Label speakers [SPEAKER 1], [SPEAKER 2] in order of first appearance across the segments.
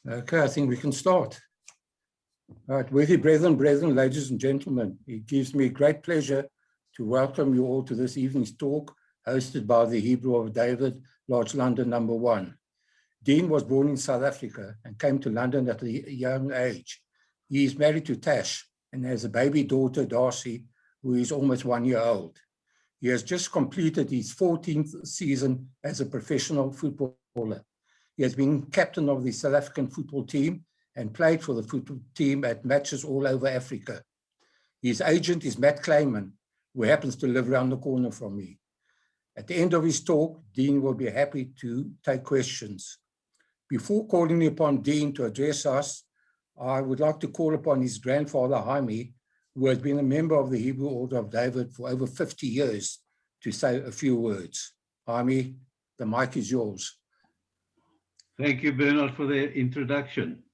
[SPEAKER 1] Okay, I think we can start. All right, worthy brethren, ladies and gentlemen, it gives me great pleasure to welcome you all to this evening's talk hosted by the Hebrew of David, Lodge London number 1. Dean was born in South Africa and came to London at a young age. He is married to Tash and has a baby daughter, Darcy, who is almost 1 year old. He has just completed his 14th season as a professional footballer. He has been captain of the South African football team and played for the football team at matches all over Africa. His agent is Matt Clayman, who happens to live around the corner from me. At the end of his talk, Dean will be happy to take questions. Before calling upon Dean to address us, I would like to call upon his grandfather, Jaime, who has been a member of the Hebrew Order of David for over 50 years, to say a few words. Jaime, the mic is yours.
[SPEAKER 2] Thank you, Bernard, for the introduction.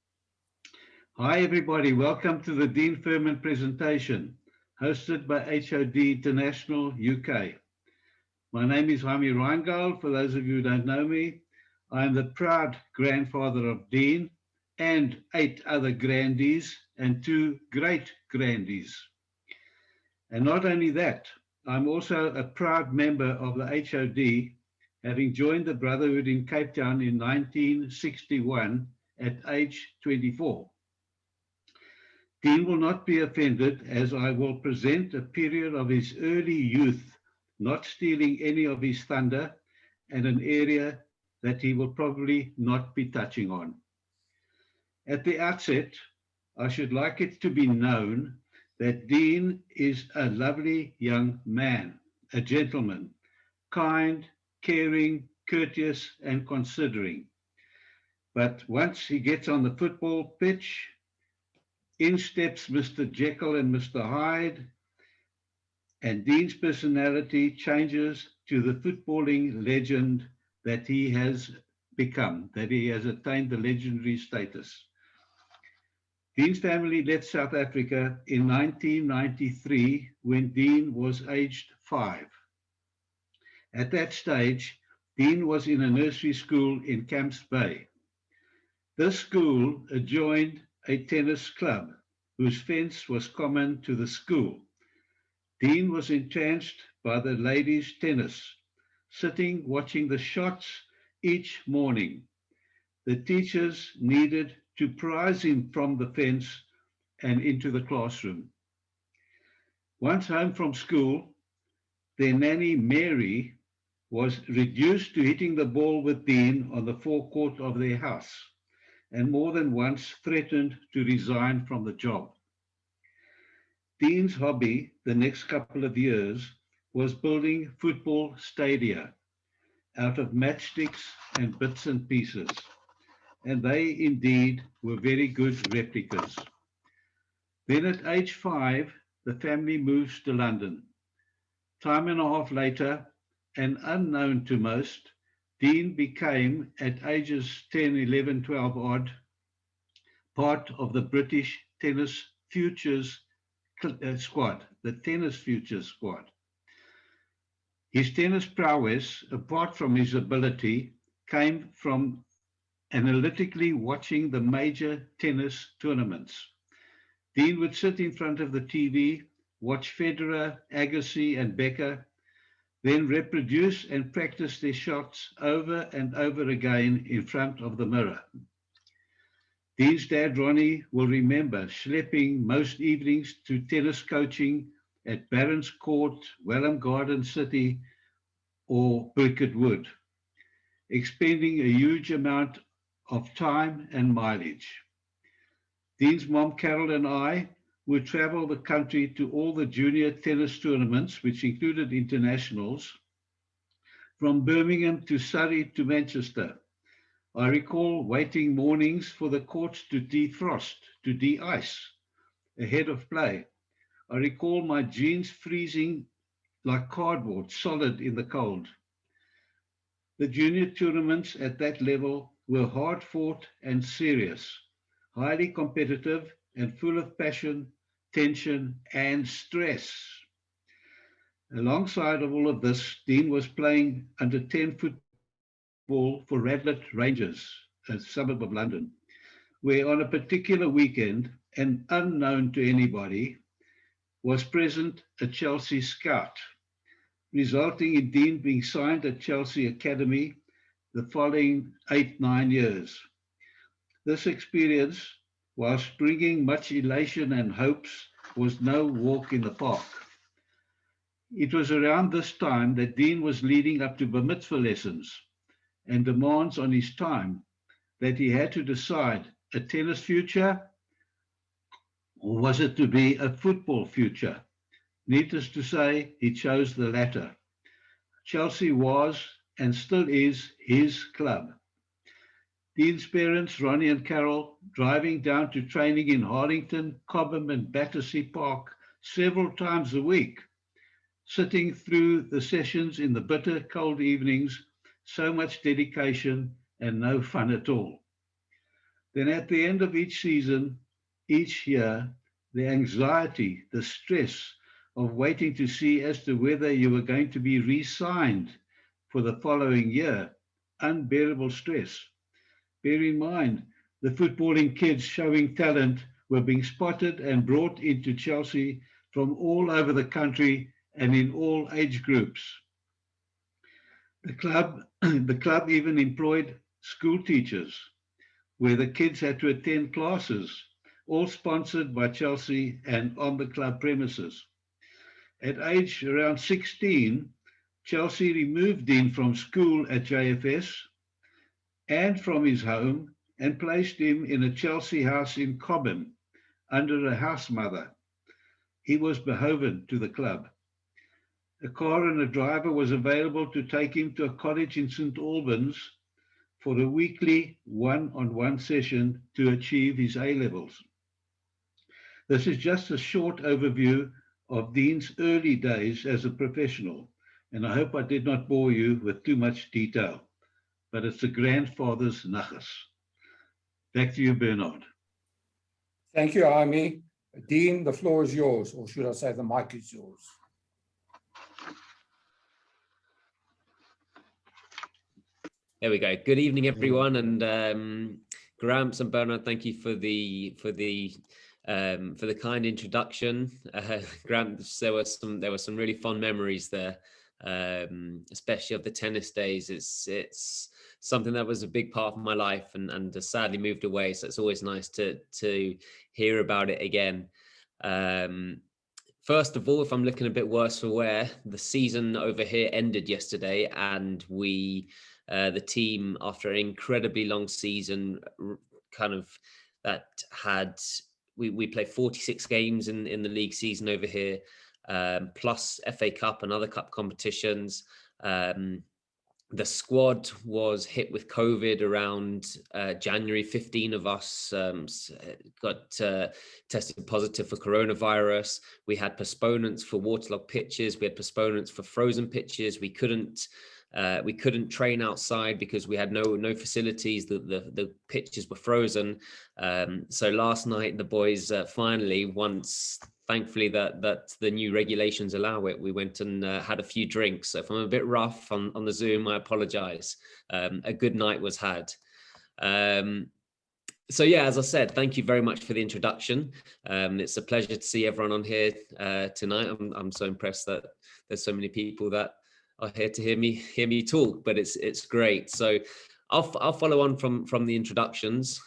[SPEAKER 2] Hi, everybody. Welcome to the Dean Furman presentation, hosted by HOD International UK. My name is Jaime Reingold. For those of you who don't know me, I am the proud grandfather of Dean and 8 other grandees and 2 great-grandees. And not only that, I'm also a proud member of the HOD, having joined the Brotherhood in Cape Town in 1961 at age 24. Dean will not be offended, as I will present a period of his early youth, not stealing any of his thunder, and an area that he will probably not be touching on. At the outset, I should like it to be known that Dean is a lovely young man, a gentleman, kind, caring, courteous, and considering. But once he gets on the football pitch, in steps Mr. Jekyll and Mr. Hyde, and Dean's personality changes to the footballing legend that he has become, that he has attained the legendary status. Dean's family left South Africa in 1993 when Dean was aged 5. At that stage, Dean was in a nursery school in Camps Bay. This school adjoined a tennis club whose fence was common to the school. Dean was entranced by the ladies' tennis, sitting watching the shots each morning. The teachers needed to prize him from the fence and into the classroom. Once home from school, their nanny Mary was reduced to hitting the ball with Dean on the forecourt of their house, and more than once threatened to resign from the job. Dean's hobby the next couple of years was building football stadia out of matchsticks and bits and pieces, and they indeed were very good replicas. Then at age 5, the family moves to London. Time and a half later, and unknown to most, Dean became, at ages 10, 11, 12 odd, part of the British Tennis Futures squad, the Tennis Futures squad. His tennis prowess, apart from his ability, came from analytically watching the major tennis tournaments. Dean would sit in front of the TV, watch Federer, Agassi, and Becker, then reproduce and practice their shots over and over again in front of the mirror. Dean's dad, Ronnie, will remember schlepping most evenings to tennis coaching at Barron's Court, Welham Garden City, or Burkitt Wood, expending a huge amount of time and mileage. Dean's mom, Carol, and I would travel the country to all the junior tennis tournaments, which included internationals, from Birmingham to Surrey to Manchester. I recall waiting mornings for the courts to defrost, to de-ice, ahead of play. I recall my jeans freezing like cardboard, solid in the cold. The junior tournaments at that level were hard fought and serious, highly competitive and full of passion, tension, and stress. Alongside of all of this, Dean was playing under 10 football for Radlett Rangers, a suburb of London. where on a particular weekend, and unknown to anybody, was present a Chelsea scout, resulting in Dean being signed at Chelsea Academy the following 8-9 years. This experience, whilst bringing much elation and hopes, was no walk in the park. It was around this time that Dean was leading up to bar mitzvah lessons and demands on his time that he had to decide a tennis future or was it to be a football future? Needless to say, he chose the latter. Chelsea was and still is his club. Dean's parents, Ronnie and Carol, driving down to training in Harlington, Cobham and Battersea Park several times a week, sitting through the sessions in the bitter cold evenings, so much dedication and no fun at all. Then at the end of each season, each year, the anxiety, the stress of waiting to see as to whether you were going to be re-signed for the following year, unbearable stress. Bear in mind, the footballing kids showing talent were being spotted and brought into Chelsea from all over the country and in all age groups. The club even employed school teachers, where the kids had to attend classes, all sponsored by Chelsea and on the club premises. At age around 16, Chelsea removed Dean from school at JFS and from his home and placed him in a Chelsea house in Cobham under a house mother. He was beholden to the club. A car and a driver was available to take him to a college in St. Albans for a weekly one-on-one session to achieve his A-levels. This is just a short overview of Dean's early days as a professional, and I hope I did not bore you with too much detail, but it's a grandfather's nachas. Back to you, Bernard.
[SPEAKER 1] Thank you, Jaime. Dean, the floor is yours, or should I say the mic is yours?
[SPEAKER 3] There we go. Good evening, everyone, and Gramps and Bernard, thank you for the kind introduction. Gramps, there were some really fun memories there, especially of the tennis days. It's something that was a big part of my life and sadly moved away. So it's always nice to hear about it again. First of all, if I'm looking a bit worse for wear, the season over here ended yesterday, and we. The team, after an incredibly long season, we played 46 games in the league season over here, plus FA Cup and other cup competitions. The squad was hit with COVID around January. 15 of us got tested positive for coronavirus. We had postponements for waterlogged pitches. We had postponements for frozen pitches. We couldn't train outside because we had no facilities. The pitches were frozen. So last night, the boys finally, once thankfully that the new regulations allow it, we went and had a few drinks. So if I'm a bit rough on the Zoom, I apologize. A good night was had. So yeah, as I said, thank you very much for the introduction. It's a pleasure to see everyone on here tonight. I'm so impressed that there's so many people that are here to hear me talk, but it's great. So I'll follow on from the introductions.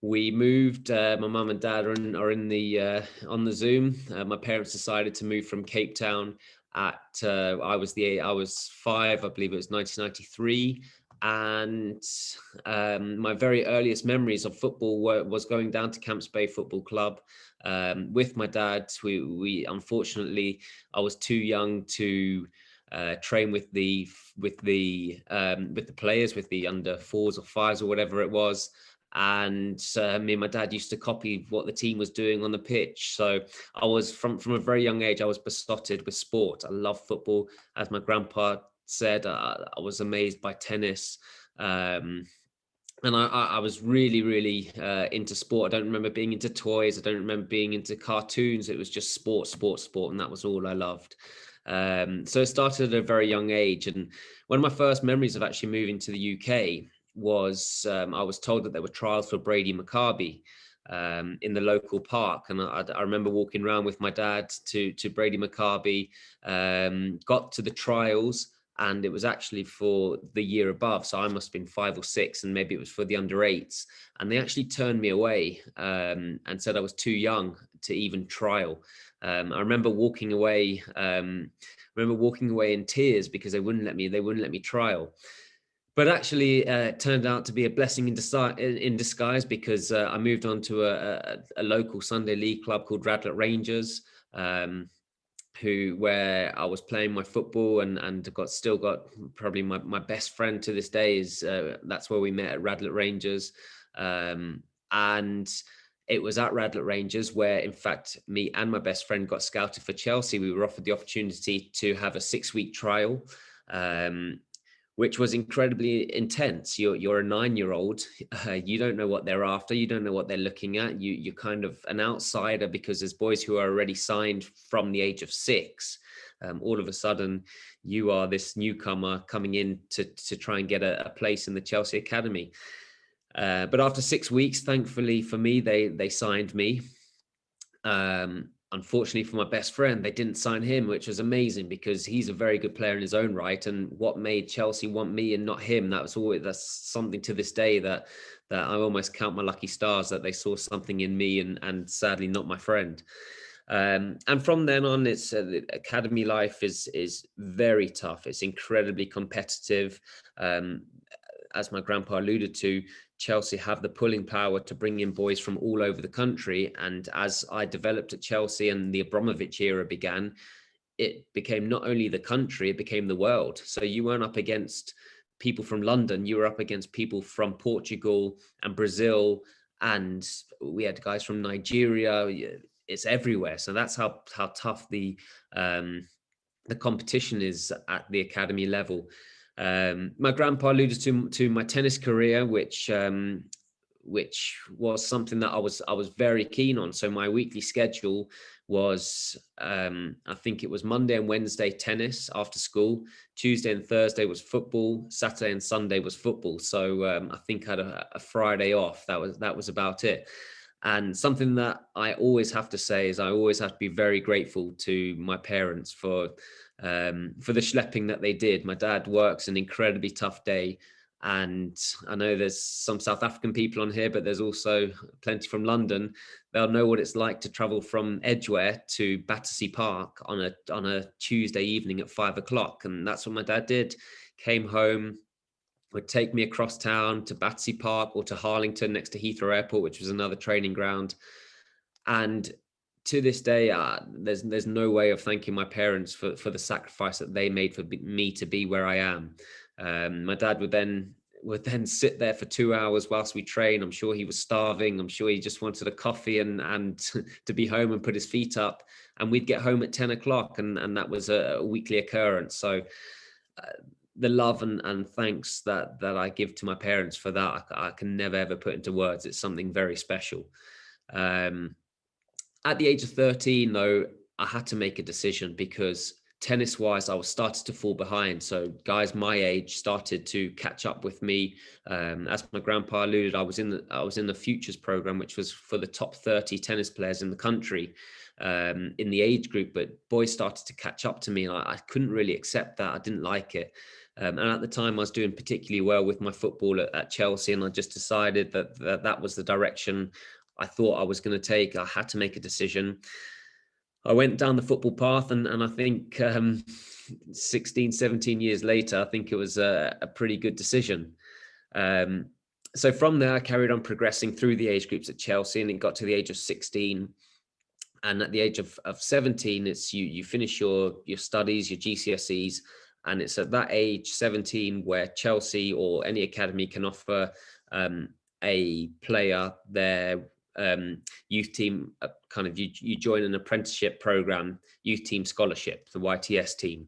[SPEAKER 3] We moved. My mum and dad are in the on the Zoom. My parents decided to move from Cape Town at I was 5, I believe it was 1993. And my very earliest memories of football was going down to Camps Bay Football Club with my dad. We unfortunately, I was too young to train with the players, with the under 4s or 5s or whatever it was. And me and my dad used to copy what the team was doing on the pitch. So I was from a very young age, I was besotted with sport. I love football. As my grandpa said, I was amazed by tennis. And I was really into sport. I don't remember being into toys. I don't remember being into cartoons. It was just sport. And that was all I loved. So it started at a very young age. And one of my first memories of actually moving to the UK was I was told that there were trials for Brady McCarby in the local park, and I remember walking around with my dad to Brady McCarby, got to the trials, and it was actually for the year above, so I must have been 5 or 6, and maybe it was for the under-8s, and they actually turned me away and said I was too young to even trial. I remember walking away in tears because they wouldn't let me trial. But actually, it turned out to be a blessing in disguise, because I moved on to a local Sunday league club called Radlett Rangers, where I was playing my football, and still got probably my best friend to this day is that's where we met, at Radlett Rangers, and it was at Radlett Rangers where, in fact, me and my best friend got scouted for Chelsea. We were offered the opportunity to have a 6-week trial, which was incredibly intense. You're a 9-year-old. You don't know what they're after. You don't know what they're looking at. You're kind of an outsider, because there's boys who are already signed from the age of 6. All of a sudden, you are this newcomer coming in to try and get a place in the Chelsea academy. But after 6 weeks, thankfully for me, they signed me. Unfortunately for my best friend, they didn't sign him, which was amazing, because he's a very good player in his own right. And what made Chelsea want me and not him, that's something to this day that I almost count my lucky stars, that they saw something in me and sadly not my friend. And from then on, it's the academy life is very tough. It's incredibly competitive. As my grandpa alluded to, Chelsea have the pulling power to bring in boys from all over the country. And as I developed at Chelsea and the Abramovich era began, it became not only the country, it became the world. So you weren't up against people from London, you were up against people from Portugal and Brazil, and we had guys from Nigeria. It's everywhere. So that's how tough the competition is at the academy level. My grandpa alluded to my tennis career, which was something that I was very keen on. So my weekly schedule was, I think it was Monday and Wednesday tennis after school, Tuesday and Thursday was football, Saturday and Sunday was football. So I think I had a Friday off. That was about it. And something that I always have to say is I always have to be very grateful to my parents for the schlepping that they did. My dad works an incredibly tough day, and I know there's some South African people on here, but there's also plenty from London. They'll know what it's like to travel from Edgware to Battersea Park on a Tuesday evening at 5 o'clock, and that's what my dad did. Came home, would take me across town to Battersea Park or to Harlington next to Heathrow Airport, which was another training ground. And to this day, there's no way of thanking my parents for the sacrifice that they made for me to be where I am. My dad would then sit there for 2 hours whilst we train. I'm sure he was starving. I'm sure he just wanted a coffee and to be home and put his feet up. And we'd get home at 10 o'clock, and that was a weekly occurrence. So the love and thanks that I give to my parents for that, I can never ever put into words. It's something very special. At the age of 13, though, I had to make a decision, because tennis-wise, I was started to fall behind. So guys my age started to catch up with me. As my grandpa alluded, I was in the Futures program, which was for the top 30 tennis players in the country, in the age group. But boys started to catch up to me, and I couldn't really accept that. I didn't like it. And at the time, I was doing particularly well with my football at Chelsea, and I just decided that was the direction I thought I was going to take. I had to make a decision. I went down the football path, and I think 16, 17 years later, I think it was a pretty good decision. So from there, I carried on progressing through the age groups at Chelsea, and it got to the age of 16. And at the age of 17, it's you finish your studies, your GCSEs, and it's at that age, 17, where Chelsea or any academy can offer a player their youth team, kind of you join an apprenticeship program, youth team scholarship, the YTS team.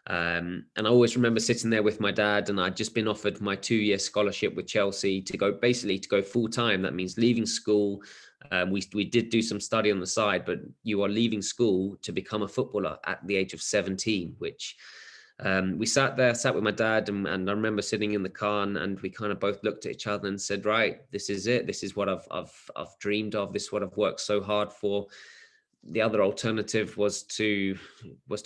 [SPEAKER 3] And I always remember sitting there with my dad, and I'd just been offered my 2-year scholarship with Chelsea to go full time. That means leaving school. We did do some study on the side, but you are leaving school to become a footballer at the age of 17, which We sat with my dad, and I remember sitting in the car, and we kind of both looked at each other and said, right, this is it. This is what I've dreamed of. This is what I've worked so hard for. The other alternative was to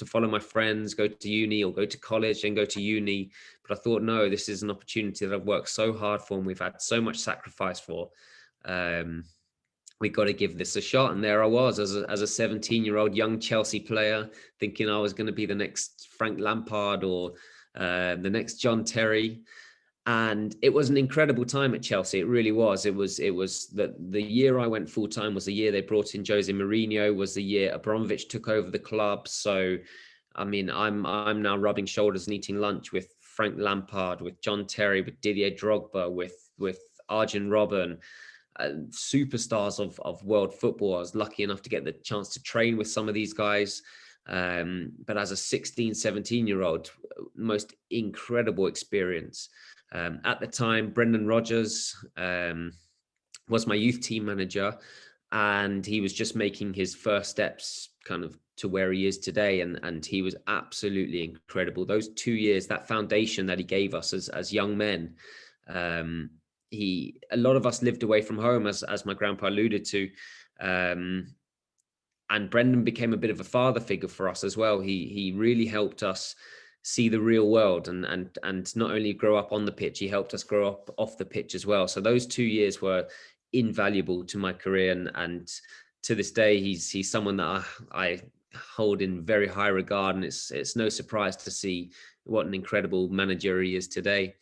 [SPEAKER 3] follow my friends, go to uni or go to college and go to uni. But I thought, no, this is an opportunity that I've worked so hard for and we've had so much sacrifice for. We got to give this a shot. And there I was as a 17-year-old young Chelsea player, thinking I was going to be the next Frank Lampard or the next John Terry. And it was an incredible time at Chelsea. It really was. It was the year I went full time was the year they brought in Jose Mourinho, was the year Abramovich took over the club. So, I mean, I'm now rubbing shoulders and eating lunch with Frank Lampard, with John Terry, with Didier Drogba, with Arjen Robben, superstars of world football. I was lucky enough to get the chance to train with some of these guys. But as a 16, 17-year-old, most incredible experience. At the time, Brendan Rodgers was my youth team manager, and he was just making his first steps kind of to where he is today. And he was absolutely incredible. Those 2 years, that foundation that he gave us as young men, a lot of us lived away from home, as my grandpa alluded to. And Brendan became a bit of a father figure for us as well. He really helped us see the real world and not only grow up on the pitch, he helped us grow up off the pitch as well. So those 2 years were invaluable to my career, and to this day he's someone that I hold in very high regard, and it's no surprise to see what an incredible manager he is today.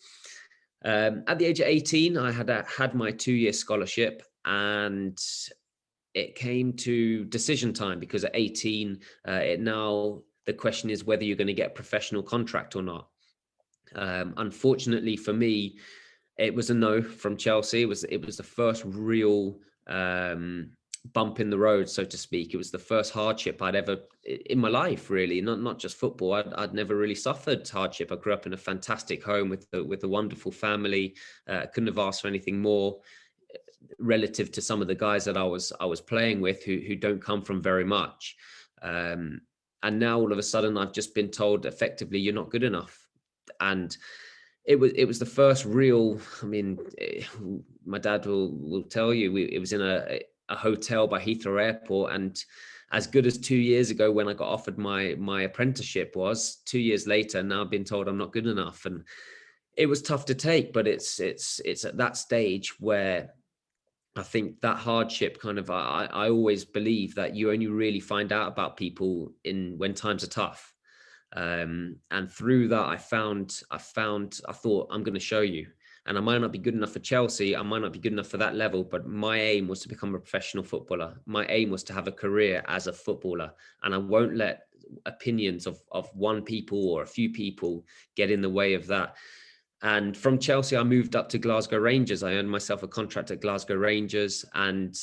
[SPEAKER 3] At the age of 18, I had my 2-year scholarship, and it came to decision time, because at 18, now the question is whether you're going to get a professional contract or not. Unfortunately for me, it was a no from Chelsea. It was the first real bump in the road, so to speak. It was the first hardship I'd ever in my life, really. Not just football. I'd never really suffered hardship. I grew up in a fantastic home with a wonderful family. Couldn't have asked for anything more, relative to some of the guys that I was playing with who don't come from very much. And now all of a sudden I've just been told effectively you're not good enough. And it was the first real, I mean, my dad will tell you, it was in a hotel by Heathrow Airport, and as good as 2 years ago when I got offered my apprenticeship was, 2 years later now I've been told I'm not good enough. And it was tough to take, but it's at that stage where I think that hardship kind of, I always believe that you only really find out about people when times are tough. And through that, I thought, I'm going to show you. And I might not be good enough for Chelsea. I might not be good enough for that level, but my aim was to become a professional footballer. My aim was to have a career as a footballer. And I won't let opinions of one people or a few people get in the way of that. And from Chelsea, I moved up to Glasgow Rangers. I earned myself a contract at Glasgow Rangers. And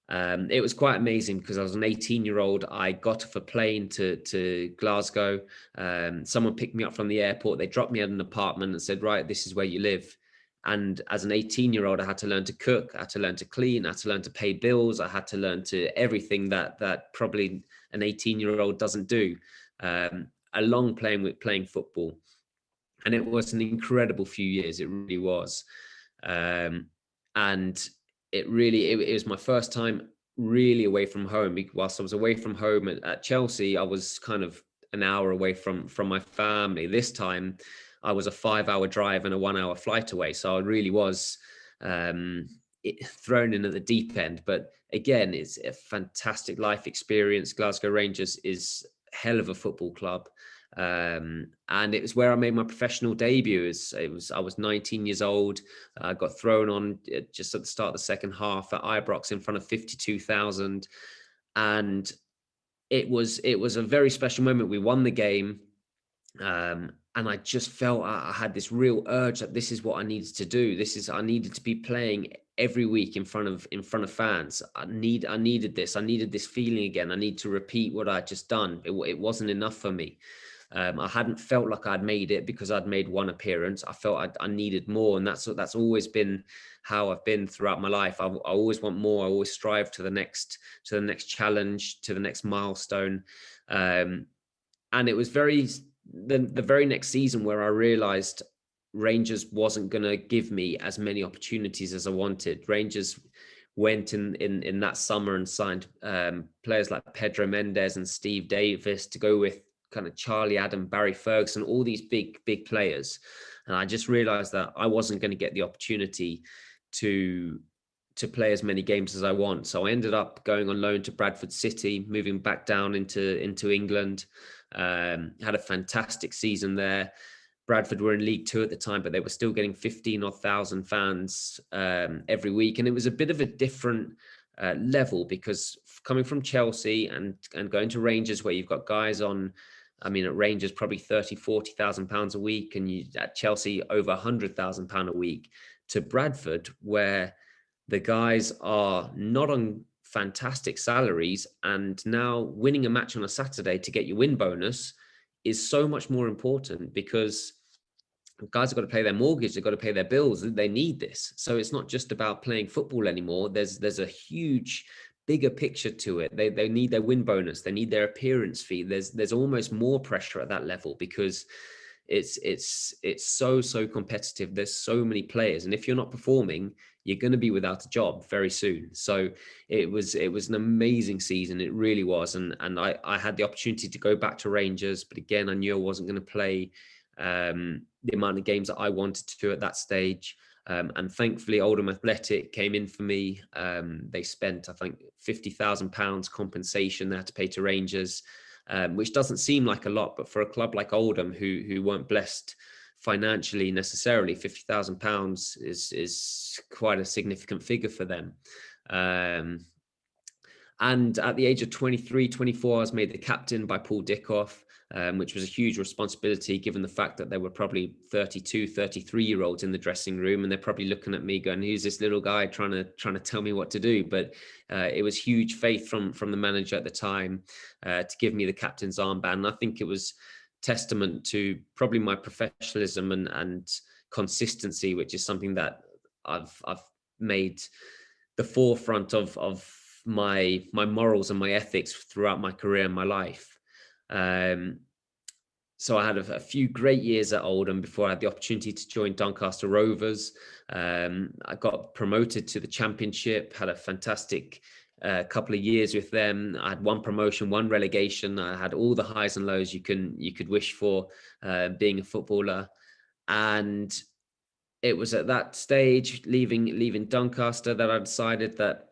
[SPEAKER 3] it was quite amazing, because I was an 18-year-old. I got off a plane to Glasgow. Someone picked me up from the airport. They dropped me at an apartment and said, right, this is where you live. And as an 18-year-old, I had to learn to cook. I had to learn to clean. I had to learn to pay bills. I had to learn to everything that probably an 18-year-old doesn't do, along playing football. And it was an incredible few years. It really was. And it was my first time really away from home. Whilst I was away from home at Chelsea, I was kind of an hour away from my family. This time I was a 5-hour drive and a 1-hour flight away. So I really was thrown in at the deep end. But again, it's a fantastic life experience. Glasgow Rangers is a hell of a football club. And it was where I made my professional debut. I was 19 years old. I got thrown on just at the start of the second half at Ibrox in front of 52,000, and it was a very special moment. We won the game, and I just felt I had this real urge that this is what I needed to do. I needed to be playing every week in front of fans. I needed this. I needed this feeling again. I need to repeat what I'd just done. It wasn't enough for me. I hadn't felt like I'd made it because I'd made one appearance. I felt I needed more, and that's always been how I've been throughout my life. I always want more. I always strive to the next challenge, to the next milestone. And it was very the very next season where I realized Rangers wasn't going to give me as many opportunities as I wanted. Rangers went in that summer and signed players like Pedro Mendes and Steve Davis to go with kind of Charlie Adam, Barry Ferguson, all these big players. And I just realized that I wasn't going to get the opportunity to play as many games as I want. So I ended up going on loan to Bradford City, moving back down into England. Had a fantastic season there. Bradford were in League Two at the time, but they were still getting 15,000 fans every week. And it was a bit of a different level, because coming from Chelsea and going to Rangers, where you've got guys on, I mean, at Rangers, probably 30, 40,000 pounds a week, and you at Chelsea, over £100,000 a week, to Bradford, where the guys are not on fantastic salaries, and now winning a match on a Saturday to get your win bonus is so much more important, because guys have got to pay their mortgage, they've got to pay their bills, they need this. So it's not just about playing football anymore. There's a huge, bigger picture to it. They need their win bonus, they need their appearance fee. There's almost more pressure at that level, because it's so competitive. There's so many players, and if you're not performing, you're going to be without a job very soon. So it was an amazing season. It really was. And I had the opportunity to go back to Rangers, but again, I knew I wasn't going to play the amount of games that I wanted to at that stage. And thankfully, Oldham Athletic came in for me. They spent, I think, £50,000 compensation they had to pay to Rangers, which doesn't seem like a lot, but for a club like Oldham, who weren't blessed financially necessarily, £50,000 is quite a significant figure for them. And at the age of 23, 24, I was made the captain by Paul Dickoff, which was a huge responsibility, given the fact that there were probably 32, 33-year-olds in the dressing room, and they're probably looking at me going, who's this little guy trying to tell me what to do? But it was huge faith from the manager at the time to give me the captain's armband. And I think it was testament to probably my professionalism and consistency, which is something that I've made the forefront of my morals and my ethics throughout my career and my life. So I had a few great years at Oldham before I had the opportunity to join Doncaster Rovers. I got promoted to the Championship, had a fantastic couple of years with them. I had one promotion, one relegation. I had all the highs and lows you could wish for being a footballer. And it was at that stage, leaving Doncaster, that I decided that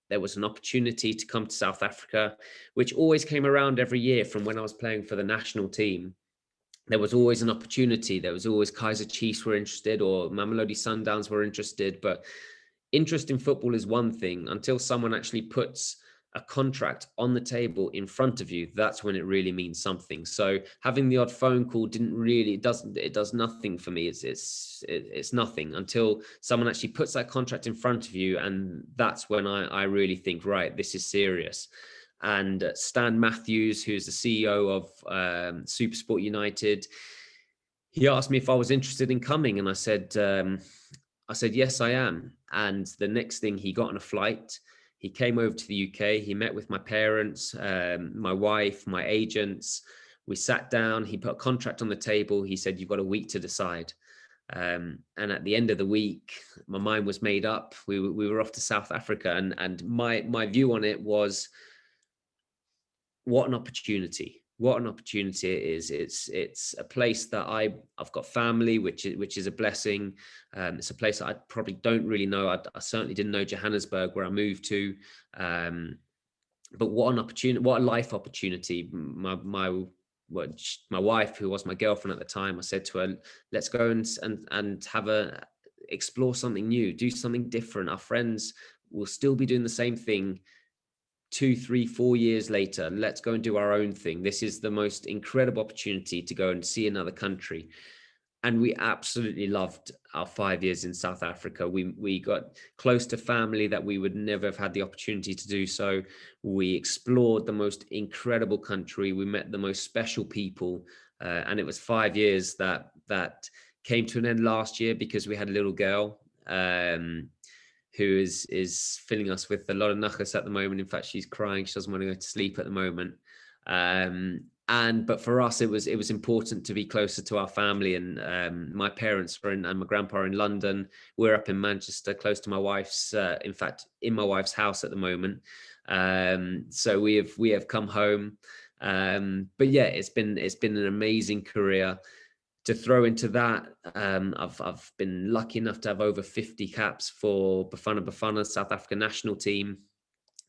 [SPEAKER 3] there was an opportunity to come to South Africa, which always came around every year from when I was playing for the national team. There was always an opportunity. There was always Kaizer Chiefs were interested, or Mamelodi Sundowns were interested. But interest in football is one thing. Until someone actually puts a contract on the table in front of you, that's when it really means something. So having the odd phone call it does nothing for me. It's nothing until someone actually puts that contract in front of you, and that's when I really think, right, this is serious. And Stan Matthews, who's the CEO of Supersport United, he asked me if I was interested in coming, and I said yes, I am. And the next thing, he got on a flight. He came over to the UK. He met with my parents, my wife, my agents. We sat down. He put a contract on the table. He said, "You've got a week to decide." And at the end of the week, my mind was made up. We were off to South Africa, and my view on it was, what an opportunity. What an opportunity it is. It's a place that I've got family, which is a blessing. It's a place that I probably don't really know. I certainly didn't know Johannesburg, where I moved to. But what an opportunity, what a life opportunity. My wife, who was my girlfriend at the time, I said to her, let's go and explore something new, do something different. Our friends will still be doing the same thing 2, 3, 4 years later. Let's go and do our own thing. This is the most incredible opportunity to go and see another country. And we absolutely loved our 5 years in South Africa. We got close to family that we would never have had the opportunity to do so. We explored the most incredible country. We met the most special people. And it was 5 years that came to an end last year, because we had a little girl who is filling us with a lot of nachas at the moment. In fact, she's crying. She doesn't want to go to sleep at the moment. but for us, it was important to be closer to our family. And my parents were and my grandpa are in London. We're up in Manchester, close to my wife's. In fact, in my wife's house at the moment. So we have come home. But yeah, it's been an amazing career. To throw into that, I've been lucky enough to have over 50 caps for Bafana South African national team.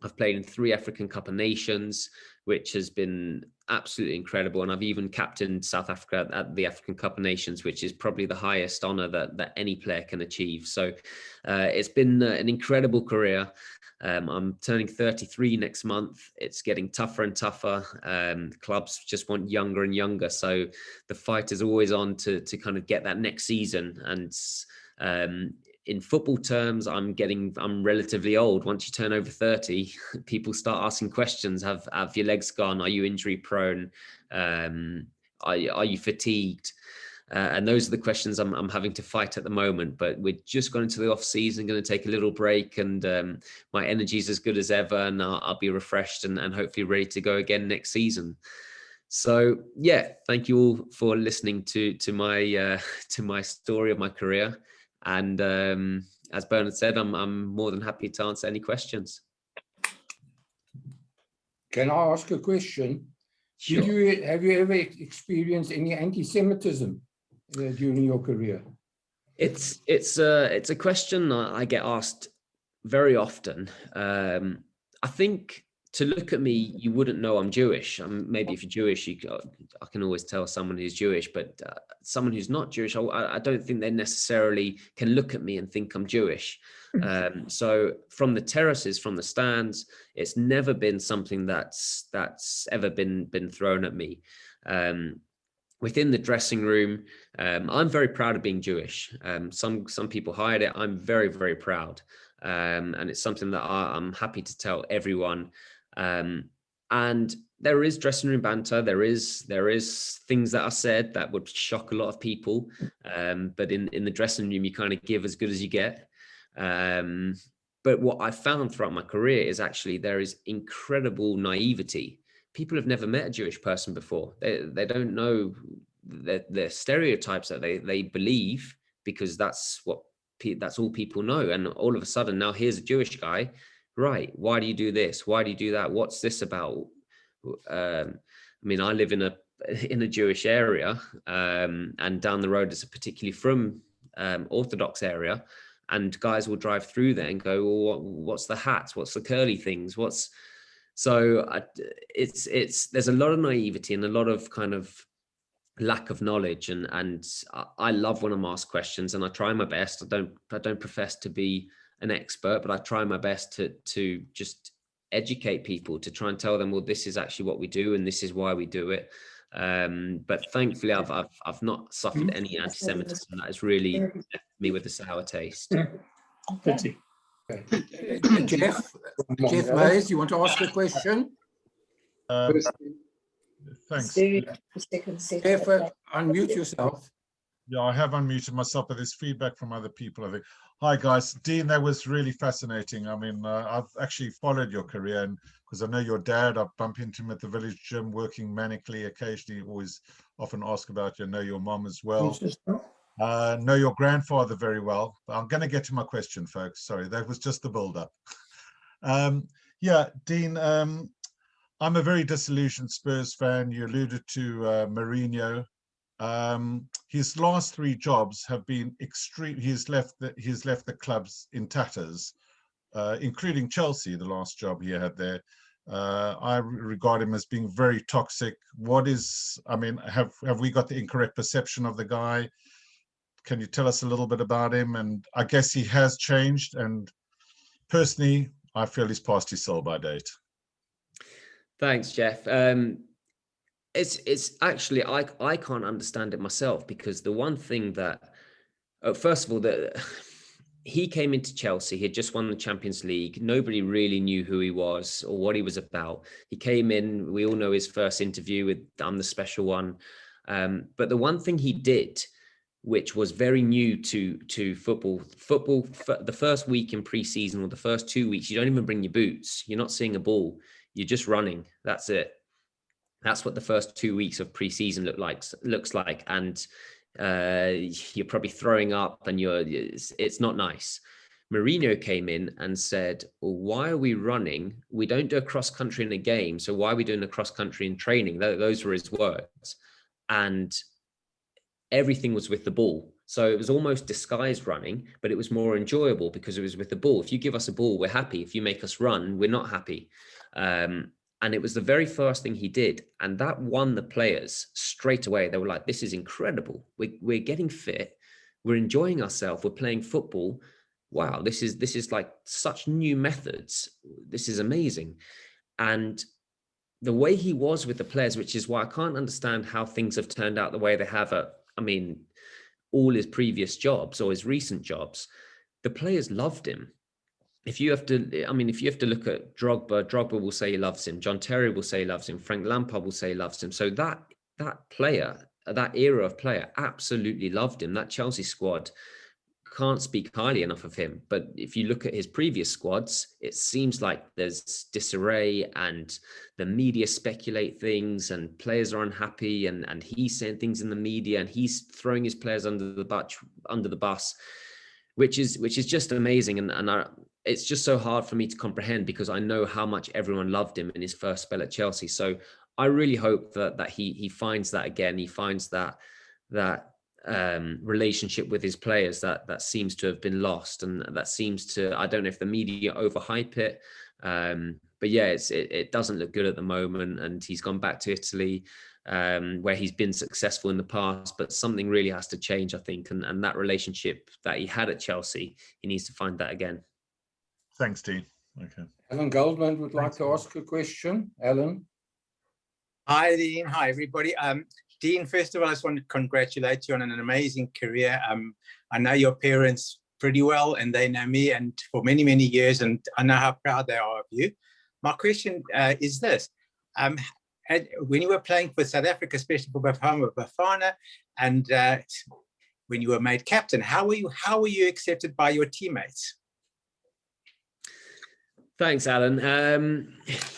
[SPEAKER 3] I've played in 3 African Cup of Nations, which has been absolutely incredible. And I've even captained South Africa at the African Cup of Nations, which is probably the highest honor that any player can achieve. So it's been an incredible career. I'm turning 33 next month. It's getting tougher and tougher. Clubs just want younger and younger. So the fight is always on to kind of get that next season. And in football terms, I'm relatively old. Once you turn over 30, people start asking questions. Have your legs gone? Are you injury prone? Are you fatigued? And those are the questions I'm having to fight at the moment. But we're just going into the off season, going to take a little break, and my energy is as good as ever, and I'll be refreshed and hopefully ready to go again next season. So yeah, thank you all for listening to my story of my career. And as Bernard said, I'm more than happy to answer any questions.
[SPEAKER 1] Can I ask a question?
[SPEAKER 3] Sure.
[SPEAKER 1] Have you ever experienced any anti-Semitism during your career?
[SPEAKER 3] It's a question I get asked very often. I think to look at me, you wouldn't know I'm Jewish. Maybe if you're Jewish, I can always tell someone who's Jewish, but someone who's not Jewish, I don't think they necessarily can look at me and think I'm Jewish. So from the terraces, from the stands, it's never been something that's ever been thrown at me. Within the dressing room, I'm very proud of being Jewish. Some people hide it. I'm very, very proud. And it's something that I'm happy to tell everyone. And there is dressing room banter. There is things that are said that would shock a lot of people. But in the dressing room, you kind of give as good as you get. But what I found throughout my career is actually there is incredible naivety. People have never met a Jewish person before. They don't know the stereotypes that they believe, because that's all people know. And all of a sudden now here's a Jewish guy, right? Why do you do this? Why do you do that? What's this about? I mean, I live in a Jewish area, and down the road is a particularly from Orthodox area, and guys will drive through there and go, well, what's the hats? What's the curly things? There's a lot of naivety and a lot of kind of lack of knowledge, and I love when I'm asked questions, and I try my best. I don't profess to be an expert, but I try my best to just educate people, to try and tell them, well, this is actually what we do and this is why we do it. But thankfully I've not suffered any anti-Semitism that has really left me with a sour taste.
[SPEAKER 4] Pity.
[SPEAKER 1] Jeff Mays, you want to ask a question?
[SPEAKER 4] Thanks.
[SPEAKER 1] Jeff, unmute yourself.
[SPEAKER 4] Yeah, I have unmuted myself, but there's feedback from other people, I think. Hi, guys. Dean, that was really fascinating. I mean, I've actually followed your career, and because I know your dad, I bump into him at the village gym, working manically occasionally, always often ask about you, know your mom as well. Know your grandfather very well. I'm going to get to my question, folks. Sorry, that was just the build-up. Yeah, Dean, I'm a very disillusioned Spurs fan. You alluded to Mourinho. His last 3 jobs have been extreme. He's left the clubs in tatters, including Chelsea, the last job he had there. I regard him as being very toxic. I mean, have we got the incorrect perception of the guy? Can you tell us a little bit about him? And I guess he has changed, and personally, I feel he's past his sell-by date.
[SPEAKER 3] Thanks, Jeff. It's actually, I can't understand it myself, because the one thing that, first of all, he came into Chelsea, he had just won the Champions League. Nobody really knew who he was or what he was about. He came in, we all know his first interview with I'm the Special One. But the one thing he did, which was very new to football, the first week in pre-season or the first 2 weeks, you don't even bring your boots. You're not seeing a ball. You're just running. That's it. That's what the first 2 weeks of pre-season looks like, and you're probably throwing up, and it's not nice. Mourinho came in and said, well, why are we running? We don't do a cross country in a game, so why are we doing a cross country in training? Those were his words. And everything was with the ball. So it was almost disguised running, but it was more enjoyable because it was with the ball. If you give us a ball, we're happy. If you make us run, we're not happy. And it was the very first thing he did. And that won the players straight away. They were like, this is incredible. We're getting fit. We're enjoying ourselves. We're playing football. Wow, this is like such new methods. This is amazing. And the way he was with the players, which is why I can't understand how things have turned out the way they have all his previous jobs or his recent jobs, the players loved him. If you have to look at Drogba will say he loves him. John Terry will say he loves him. Frank Lampard will say he loves him. So that player, that era of player absolutely loved him. That Chelsea squad can't speak highly enough of him. But if you look at his previous squads, it seems like there's disarray and the media speculate things and players are unhappy and he's saying things in the media and he's throwing his players under the bus, which is just amazing. And it's just so hard for me to comprehend because I know how much everyone loved him in his first spell at Chelsea. So I really hope that he finds that again. He finds that relationship with his players that seems to have been lost, and that seems to, I don't know if the media overhype it, but yeah, it doesn't look good at the moment. And he's gone back to Italy, where he's been successful in the past, but something really has to change, I think, and that relationship that he had at Chelsea, he needs to find that again.
[SPEAKER 4] Thanks, Dean. Okay.
[SPEAKER 1] Alan Goldman would like to ask a question. Alan.
[SPEAKER 5] Hi, Dean. Hi, everybody. Dean, first of all, I just want to congratulate you on an amazing career. I know your parents pretty well, and they know me and for many, many years, and I know how proud they are of you. My question is this. When you were playing for South Africa, especially for Bafana, and when you were made captain, how were you accepted by your teammates?
[SPEAKER 3] Thanks, Alan.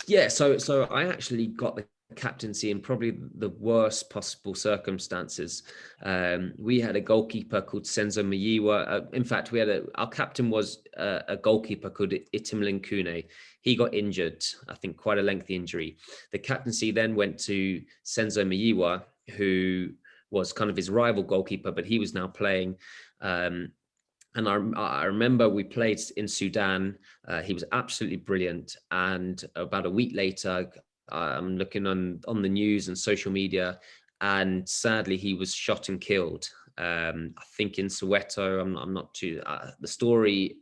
[SPEAKER 3] Yeah, so I actually got the captaincy in probably the worst possible circumstances. We had a goalkeeper called Senzo Miyiwa. In fact, our captain was a goalkeeper called Itimlin Kune. He got injured, I think quite a lengthy injury. The captaincy then went to Senzo Miyiwa, who was kind of his rival goalkeeper, but he was now playing. And I remember we played in Sudan. He was absolutely brilliant. And about a week later, I'm looking on the news and social media, and sadly he was shot and killed. I think in Soweto. I'm not too. The story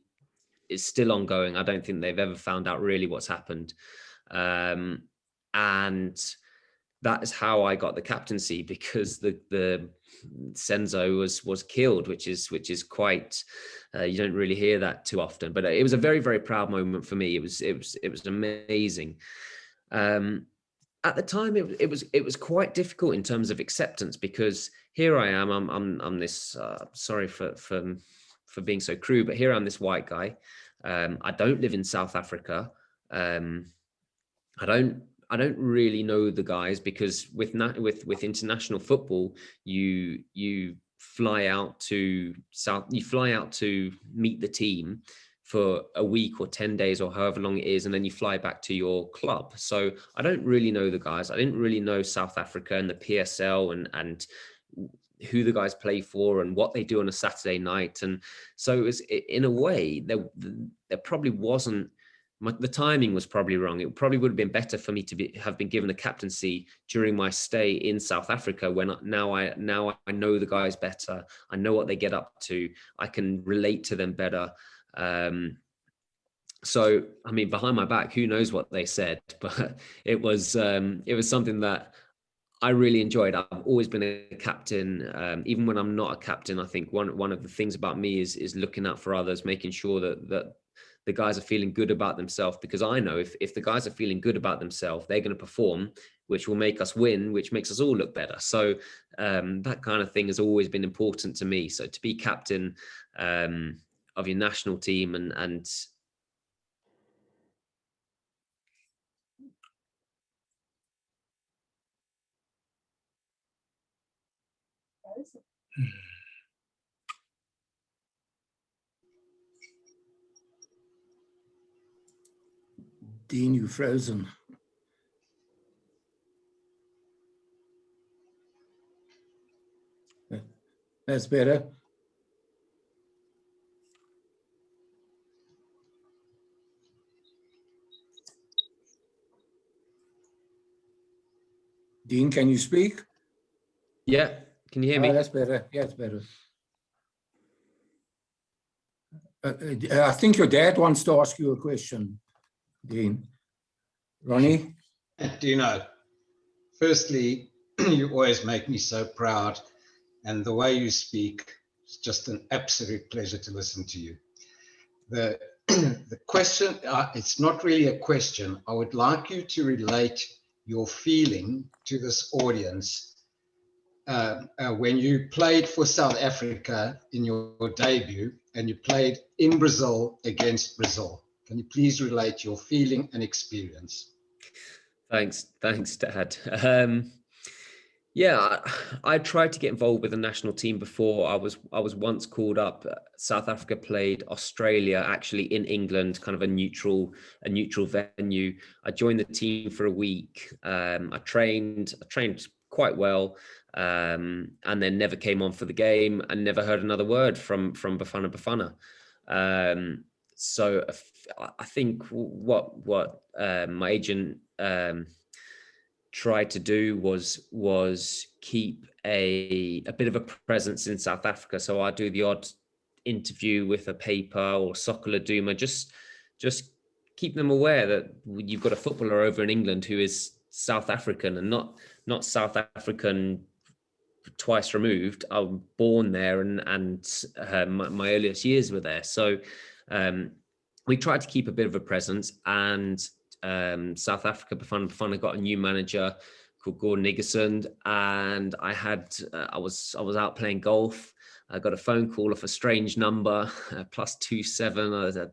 [SPEAKER 3] is still ongoing. I don't think they've ever found out really what's happened, and that is how I got the captaincy, because the Senzo was killed, which is quite. You don't really hear that too often, but it was a very, very proud moment for me. It was amazing. At the time, it was quite difficult in terms of acceptance, because here I am. I'm this. Sorry for being so crude, but here I'm this white guy. I don't live in South Africa. I don't really know the guys, because with international football, you fly out to meet the team for a week or 10 days or however long it is, and then you fly back to your club. So I don't really know the guys. I didn't really know South Africa and the PSL and who the guys play for and what they do on a Saturday night. And so it was, in a way, there probably wasn't, the timing was probably wrong. It probably would have been better for me to have been given the captaincy during my stay in South Africa, when now I know the guys better. I know what they get up to. I can relate to them better. So, I mean, behind my back, who knows what they said, but it was something that I really enjoyed. I've always been a captain. Even when I'm not a captain, I think one of the things about me is looking out for others, making sure that the guys are feeling good about themselves, because I know if the guys are feeling good about themselves, they're going to perform, which will make us win, which makes us all look better. So that kind of thing has always been important to me. So to be captain of your national team and
[SPEAKER 1] Dean, you're frozen. That's better. Dean, can you speak?
[SPEAKER 3] Yeah, can you hear me?
[SPEAKER 1] That's better. Yeah, it's better. I think your dad wants to ask you a question, Dean. Ronnie?
[SPEAKER 6] Dino, firstly, you always make me so proud, and the way you speak is just an absolute pleasure to listen to you. The question, it's not really a question. I would like you to relate your feeling to this audience when you played for South Africa in your debut and you played in Brazil against Brazil. Can you please relate your feeling and experience?
[SPEAKER 3] Thanks, Dad. Yeah, I tried to get involved with the national team before. I was once called up. South Africa played Australia, actually in England, kind of a neutral venue. I joined the team for a week. I trained quite well, and then never came on for the game and never heard another word from Bafana Bafana. So I think what my agent tried to do was keep a bit of a presence in South Africa. So I do the odd interview with a paper or Soccer Laduma, just keep them aware that you've got a footballer over in England who is South African and not South African twice removed. I was born there and my earliest years were there. So we tried to keep a bit of a presence, and South Africa Bafana got a new manager called Gordon Iggesund, and I was out playing golf. I got a phone call off a strange number, +27. I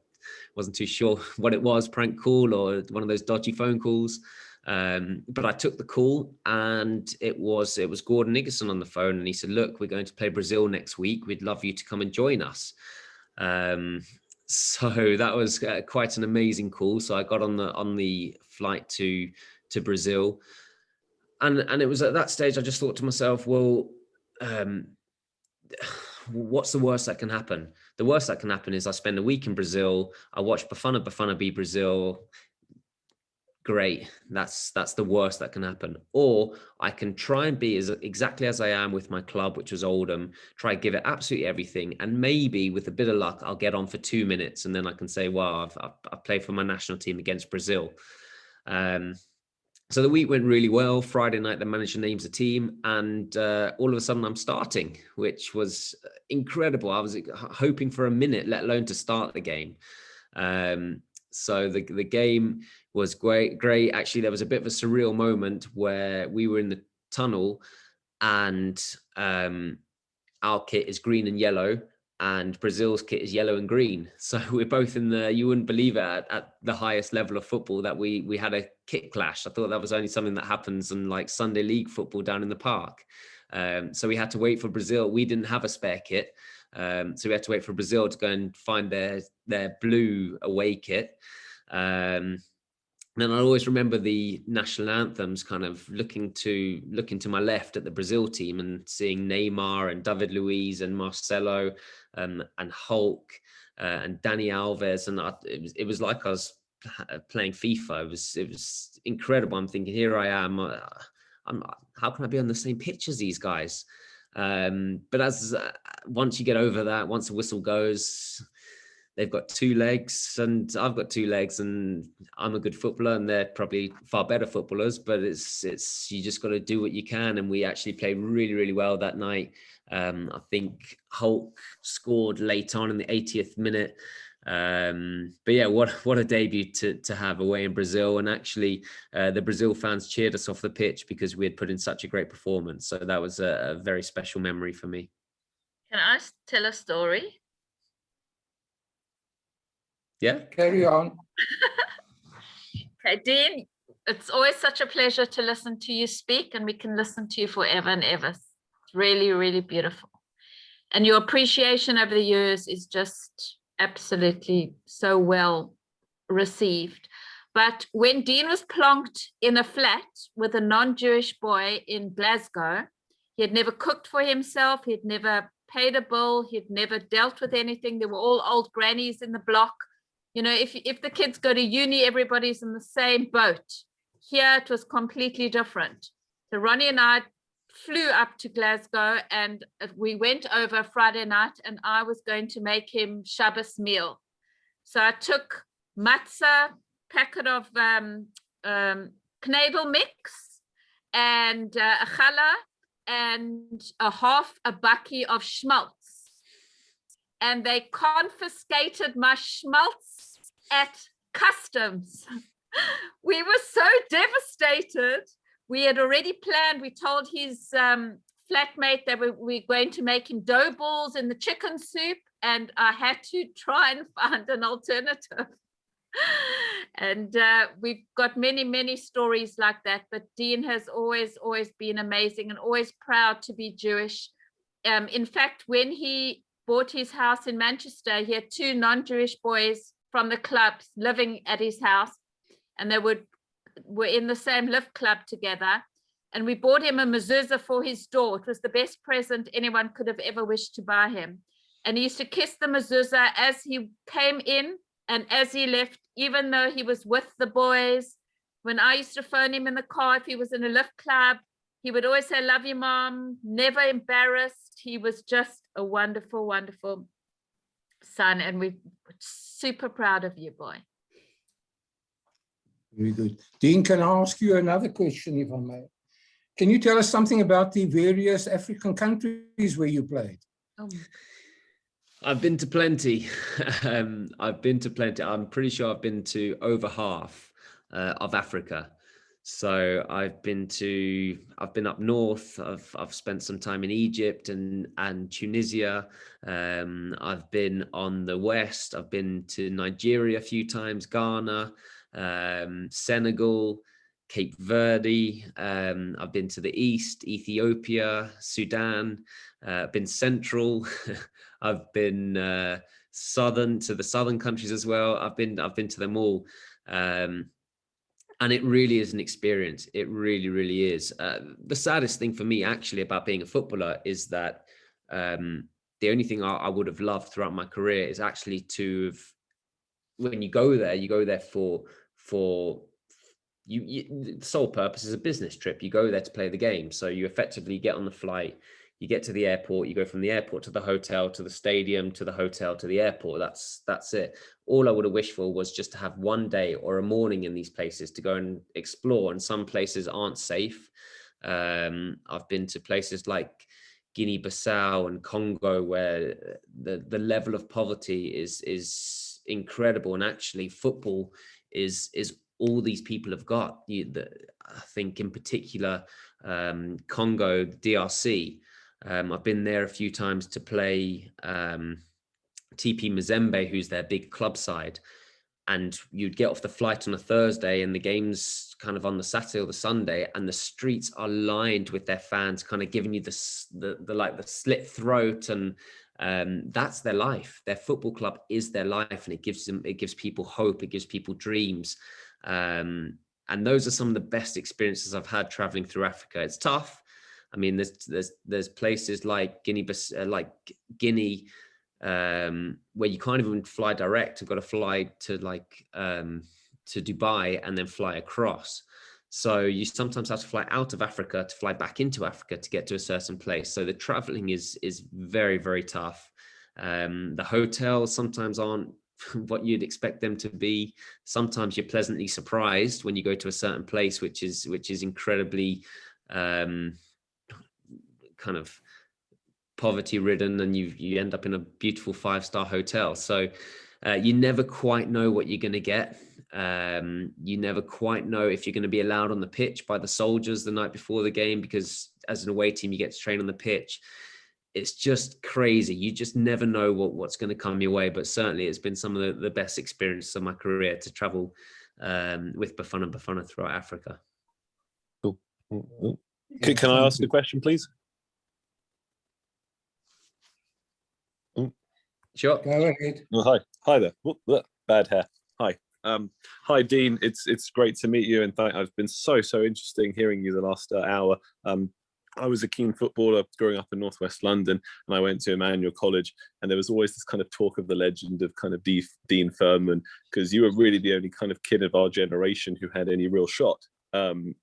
[SPEAKER 3] wasn't too sure what it was, prank call or one of those dodgy phone calls. But I took the call, and it was Gordon Iggesund on the phone, and he said, "Look, we're going to play Brazil next week. We'd love you to come and join us." So that was quite an amazing call. So I got on the flight to Brazil, and it was at that stage I just thought to myself, well, what's the worst that can happen? The worst that can happen is I spend a week in Brazil. I watch Bafana beat Brazil. Great. That's the worst that can happen. Or I can try and be exactly as I am with my club, which was Oldham, try give it absolutely everything. And maybe with a bit of luck, I'll get on for 2 minutes. And then I can say, well, I've played for my national team against Brazil. So the week went really well. Friday night, the manager names the team, and all of a sudden I'm starting, which was incredible. I was hoping for a minute, let alone to start the game. So the game was great. Actually, there was a bit of a surreal moment where we were in the tunnel, and our kit is green and yellow, and Brazil's kit is yellow and green. So we're both in you wouldn't believe it, at the highest level of football, that we had a kit clash. I thought that was only something that happens in like Sunday league football down in the park. So we had to wait for Brazil. We didn't have a spare kit. So we had to wait for Brazil to go and find their blue away kit. And I always remember the national anthems, kind of looking to my left at the Brazil team and seeing Neymar and David Luiz and Marcelo and Hulk and Dani Alves, and it was like I was playing FIFA. It was incredible. I'm thinking, here I am. How can I be on the same pitch as these guys? But as once you get over that, once the whistle goes, they've got 2 legs and I've got 2 legs, and I'm a good footballer and they're probably far better footballers, but it's you just got to do what you can. And we actually played really, really well that night. I think Hulk scored late on in the 80th minute. But yeah, what a debut to have away in Brazil. And actually the Brazil fans cheered us off the pitch because we had put in such a great performance. So that was a very special memory for me.
[SPEAKER 7] Can I tell a story?
[SPEAKER 3] Yeah,
[SPEAKER 1] Carry on.
[SPEAKER 7] Okay, Dean, it's always such a pleasure to listen to you speak, and we can listen to you forever and ever. It's really, really beautiful. And your appreciation over the years is just absolutely so well received. But when Dean was plonked in a flat with a non-Jewish boy in Glasgow, he had never cooked for himself, he'd never paid a bill, he'd never dealt with anything. They were all old grannies in the block. You know, if the kids go to uni, everybody's in the same boat. Here it was completely different. So Ronnie and I flew up to Glasgow, and we went over Friday night, and I was going to make him Shabbos meal. So I took matzah, packet of knedel mix, and a challah, and a bakkie of schmaltz. And they confiscated my schmaltz at customs. We were so devastated. We had already planned, we told his flatmate that we were going to make him dough balls in the chicken soup, and I had to try and find an alternative. And we've got many, many stories like that, but Dean has always been amazing and always proud to be Jewish. In fact, when he bought his house in Manchester, he had 2 non-Jewish boys from the clubs living at his house, and they were in the same lift club together. And we bought him a mezuzah for his door. It was the best present anyone could have ever wished to buy him. And he used to kiss the mezuzah as he came in and as he left, even though he was with the boys. When I used to phone him in the car, if he was in a lift club, he would always say, "Love you, Mom," never embarrassed. He was just a wonderful, wonderful son. And we're super proud of you, boy.
[SPEAKER 1] Very good. Dean, can I ask you another question, if I may? Can you tell us something about the various African countries where you played?
[SPEAKER 7] Oh.
[SPEAKER 3] I've been to plenty. I've been to plenty. I'm pretty sure I've been to over half of Africa. So I've been up north. I've spent some time in Egypt and Tunisia. I've been on the west. I've been to Nigeria a few times, Ghana, Senegal, Cape Verde. I've been to the east, Ethiopia, Sudan. Been central. I've been southern, to the southern countries as well. I've been to them all. And it really is an experience. It really, really is. The saddest thing for me actually about being a footballer is that the only thing I would have loved throughout my career is actually to have, when you go there for the sole purpose is a business trip. You go there to play the game. So you effectively get on the flight, you get to the airport, you go from the airport to the hotel, to the stadium, to the hotel, to the airport. That's it. All I would have wished for was just to have one day or a morning in these places to go and explore. And some places aren't safe. I've been to places like Guinea-Bissau and Congo, where the level of poverty is incredible. And actually football is all these people have got. I think in particular, Congo, DRC, I've been there a few times to play TP Mazembe, who's their big club side. And you'd get off the flight on a Thursday and the game's kind of on the Saturday or the Sunday, and the streets are lined with their fans kind of giving you the slit throat, and that's their life. Their football club is their life, and it gives people hope, it gives people dreams. And those are some of the best experiences I've had traveling through Africa. It's tough. I mean, there's places like Guinea, where you can't even fly direct. You've got to fly to to Dubai and then fly across. So you sometimes have to fly out of Africa to fly back into Africa to get to a certain place. So the traveling is very, very tough. The hotels sometimes aren't what you'd expect them to be. Sometimes you're pleasantly surprised when you go to a certain place, which is incredibly kind of poverty ridden, and you end up in a beautiful 5-star hotel. So you never quite know what you're going to get. You never quite know if you're going to be allowed on the pitch by the soldiers the night before the game, because as an away team you get to train on the pitch. It's just crazy. You just never know what's going to come your way. But certainly it's been some of the best experiences of my career to travel with Bafana throughout Africa.
[SPEAKER 8] Cool. Can I ask a question, please?
[SPEAKER 3] Sure.
[SPEAKER 1] Go ahead.
[SPEAKER 8] Well, hi there. Bad hair. Hi. Hi, Dean. It's great to meet you, and I've been so interesting hearing you the last hour. I was a keen footballer growing up in northwest London, and I went to Emmanuel College, and there was always this kind of talk of the legend of kind of Dean Furman, because you were really the only kind of kid of our generation who had any real shot. And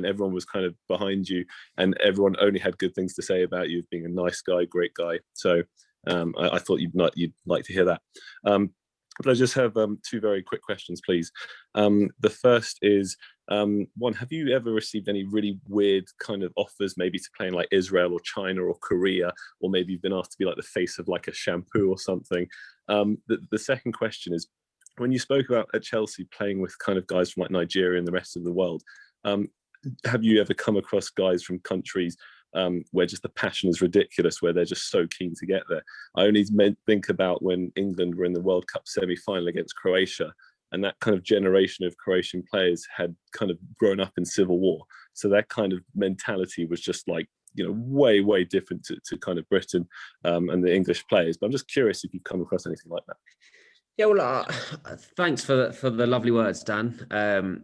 [SPEAKER 8] everyone was kind of behind you, and everyone only had good things to say about you as being a nice guy, great guy. So I thought you'd like to hear that. But I just have two very quick questions, please. The first is, one, have you ever received any really weird kind of offers, maybe to play in like Israel or China or Korea, or maybe you've been asked to be like the face of like a shampoo or something? The second question is, when you spoke about at Chelsea playing with kind of guys from like Nigeria and the rest of the world, have you ever come across guys from countries where just the passion is ridiculous, where they're just so keen to get there? I only think about when England were in the World Cup semi-final against Croatia, and that kind of generation of Croatian players had kind of grown up in civil war. So that kind of mentality was just like, way different to kind of Britain and the English players. But I'm just curious if you've come across anything like that.
[SPEAKER 3] Yeah, well, thanks for the lovely words, Dan.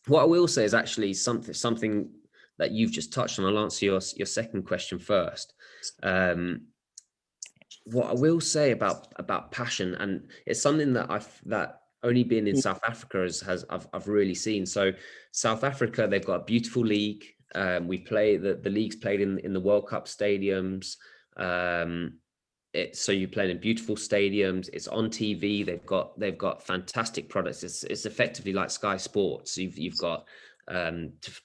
[SPEAKER 3] What I will say is actually something that you've just touched on. I'll answer your second question first. What I will say about passion, and it's something that only being in South Africa I've really seen. So South Africa, they've got a beautiful league. We play the league's played in the World Cup stadiums. So you play in beautiful stadiums. It's on TV. They've got fantastic products. It's effectively like Sky Sports. You've got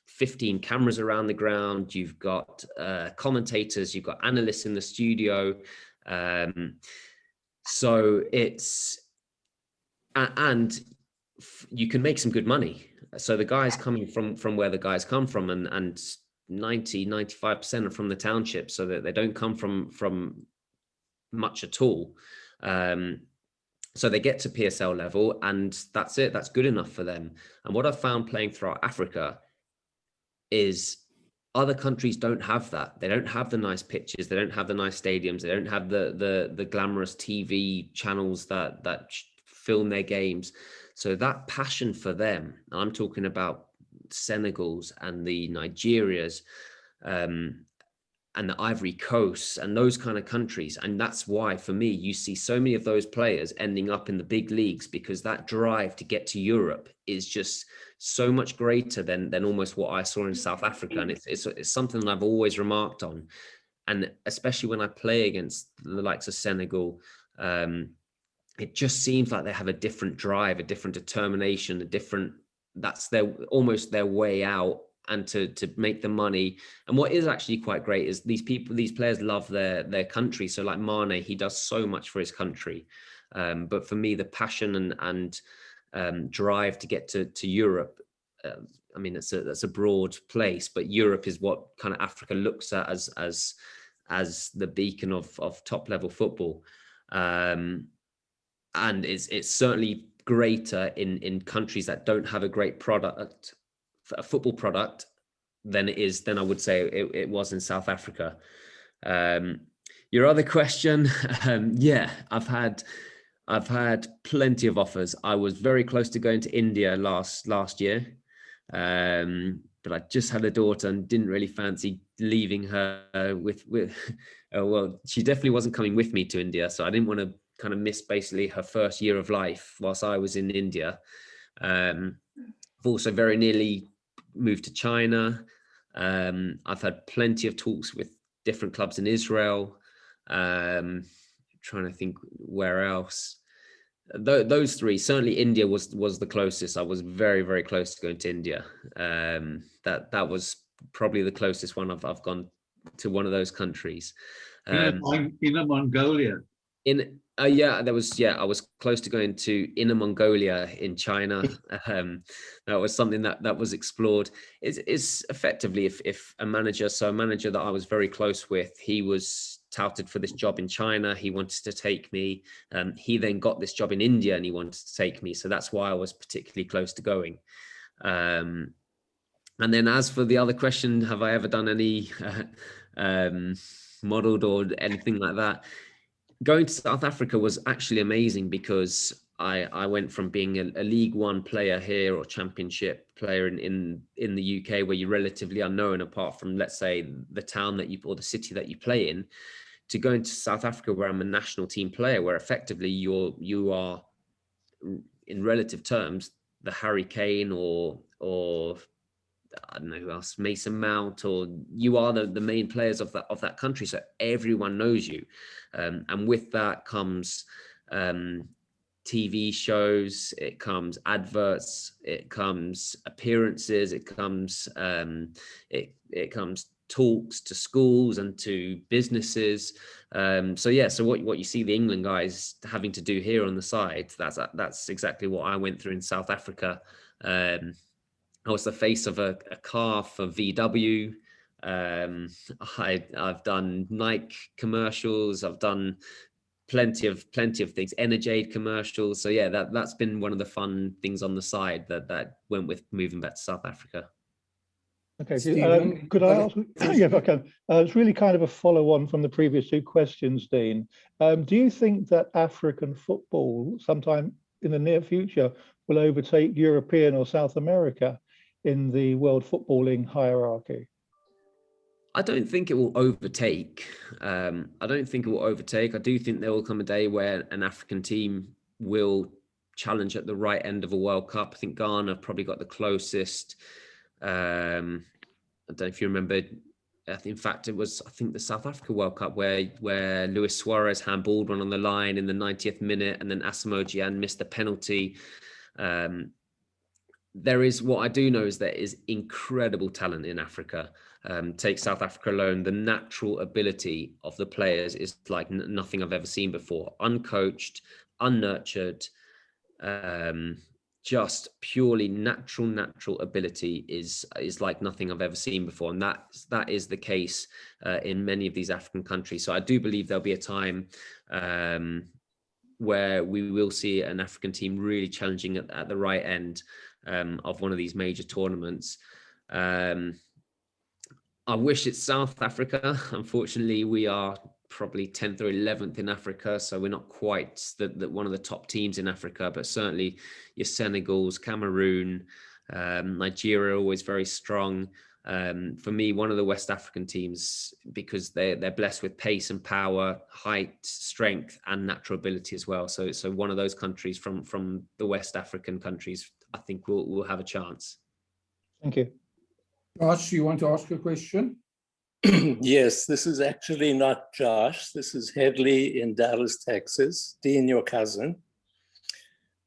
[SPEAKER 3] 15 cameras around the ground. You've got commentators. You've got analysts in the studio. So it's and you can make some good money. So the guys coming from where the guys come from, and 95% are from the township, so that they don't come from much at all. So they get to PSL level, and that's it. That's good enough for them. And what I've found playing throughout Africa is other countries don't have that. They don't have the nice pitches. They don't have the nice stadiums. They don't have the glamorous TV channels that film their games. So that passion for them, I'm talking about Senegals and the Nigerias, and the Ivory Coast and those kind of countries. And that's why, for me, you see so many of those players ending up in the big leagues, because that drive to get to Europe is just so much greater than almost what I saw in South Africa. And it's something that I've always remarked on. And especially when I play against the likes of Senegal, it just seems like they have a different drive, a different determination, that's almost their way out, and to make the money. And what is actually quite great is these players love their country. So like Mane, he does so much for his country. But for me, the passion and drive to get to Europe, I mean, that's a broad place, but Europe is what kind of Africa looks at as the beacon of top level football. And it's certainly greater in countries that don't have a great product, a football product, than I would say it was in South Africa. Your other question, yeah, I've had plenty of offers. I was very close to going to India last year, but I just had a daughter and didn't really fancy leaving her with well, she definitely wasn't coming with me to India, so I didn't want to kind of miss basically her first year of life whilst I was in India. I've also very nearly moved to China. I've had plenty of talks with different clubs in Israel. Trying to think where else. Those three, certainly India was the closest. I was very, very close to going to India. That was probably the closest one I've gone to, one of those countries.
[SPEAKER 2] Inner Mongolia.
[SPEAKER 3] I was close to going to Inner Mongolia in China. That was something that was explored. It's effectively if a manager that I was very close with, he was touted for this job in China, he wanted to take me. He then got this job in India and he wanted to take me. So that's why I was particularly close to going. And then as for the other question, have I ever done any modeled or anything like that? going to South Africa was actually amazing because I went from being a League One player here or Championship player in the UK, where you're relatively unknown apart from, let's say, the town that you or the city that you play in, to going to South Africa where I'm a national team player, where effectively you are, in relative terms, the Harry Kane or I don't know who else, Mason Mount, or you are the main players of that country, so everyone knows you, and with that comes TV shows, it comes adverts, it comes appearances, it comes it comes talks to schools and to businesses. So what you see the England guys having to do here on the side, that's exactly what I went through in South Africa. I was the face of a car for VW. I've done Nike commercials. I've done plenty of things, Energade commercials. So yeah, that's been one of the fun things on the side that went with moving back to South Africa.
[SPEAKER 9] Okay,
[SPEAKER 1] Stephen,
[SPEAKER 9] could I ask? Yeah, if I can. It's really kind of a follow-on from the previous two questions, Dean. Do you think that African football sometime in the near future will overtake European or South America in the world footballing hierarchy?
[SPEAKER 3] I don't think it will overtake. I do think there will come a day where an African team will challenge at the right end of a World Cup. I think Ghana probably got the closest. I don't know if you remember. In fact, it was, I think, the South Africa World Cup where Luis Suarez handballed one on the line in the 90th minute, and then Asamoah Gyan missed a penalty. There is, what I do know is there is incredible talent in Africa. Take South Africa alone, the natural ability of the players is like nothing I've ever seen before. Uncoached, unnurtured, just purely natural ability is like nothing I've ever seen before. And that is the case in many of these African countries. So I do believe there'll be a time where we will see an African team really challenging at the right end of one of these major tournaments. I wish it's South Africa. Unfortunately, we are probably 10th or 11th in Africa, so we're not quite one of the top teams in Africa, but certainly your Senegals, Cameroon, Nigeria are always very strong. For me, one of the West African teams, because they're blessed with pace and power, height, strength, and natural ability as well. So one of those countries from the West African countries, I think will have a chance.
[SPEAKER 9] Thank you.
[SPEAKER 1] Josh, you want to ask a question?
[SPEAKER 10] Yes, this is actually not Josh. This is Headley in Dallas, Texas. Dean, your cousin.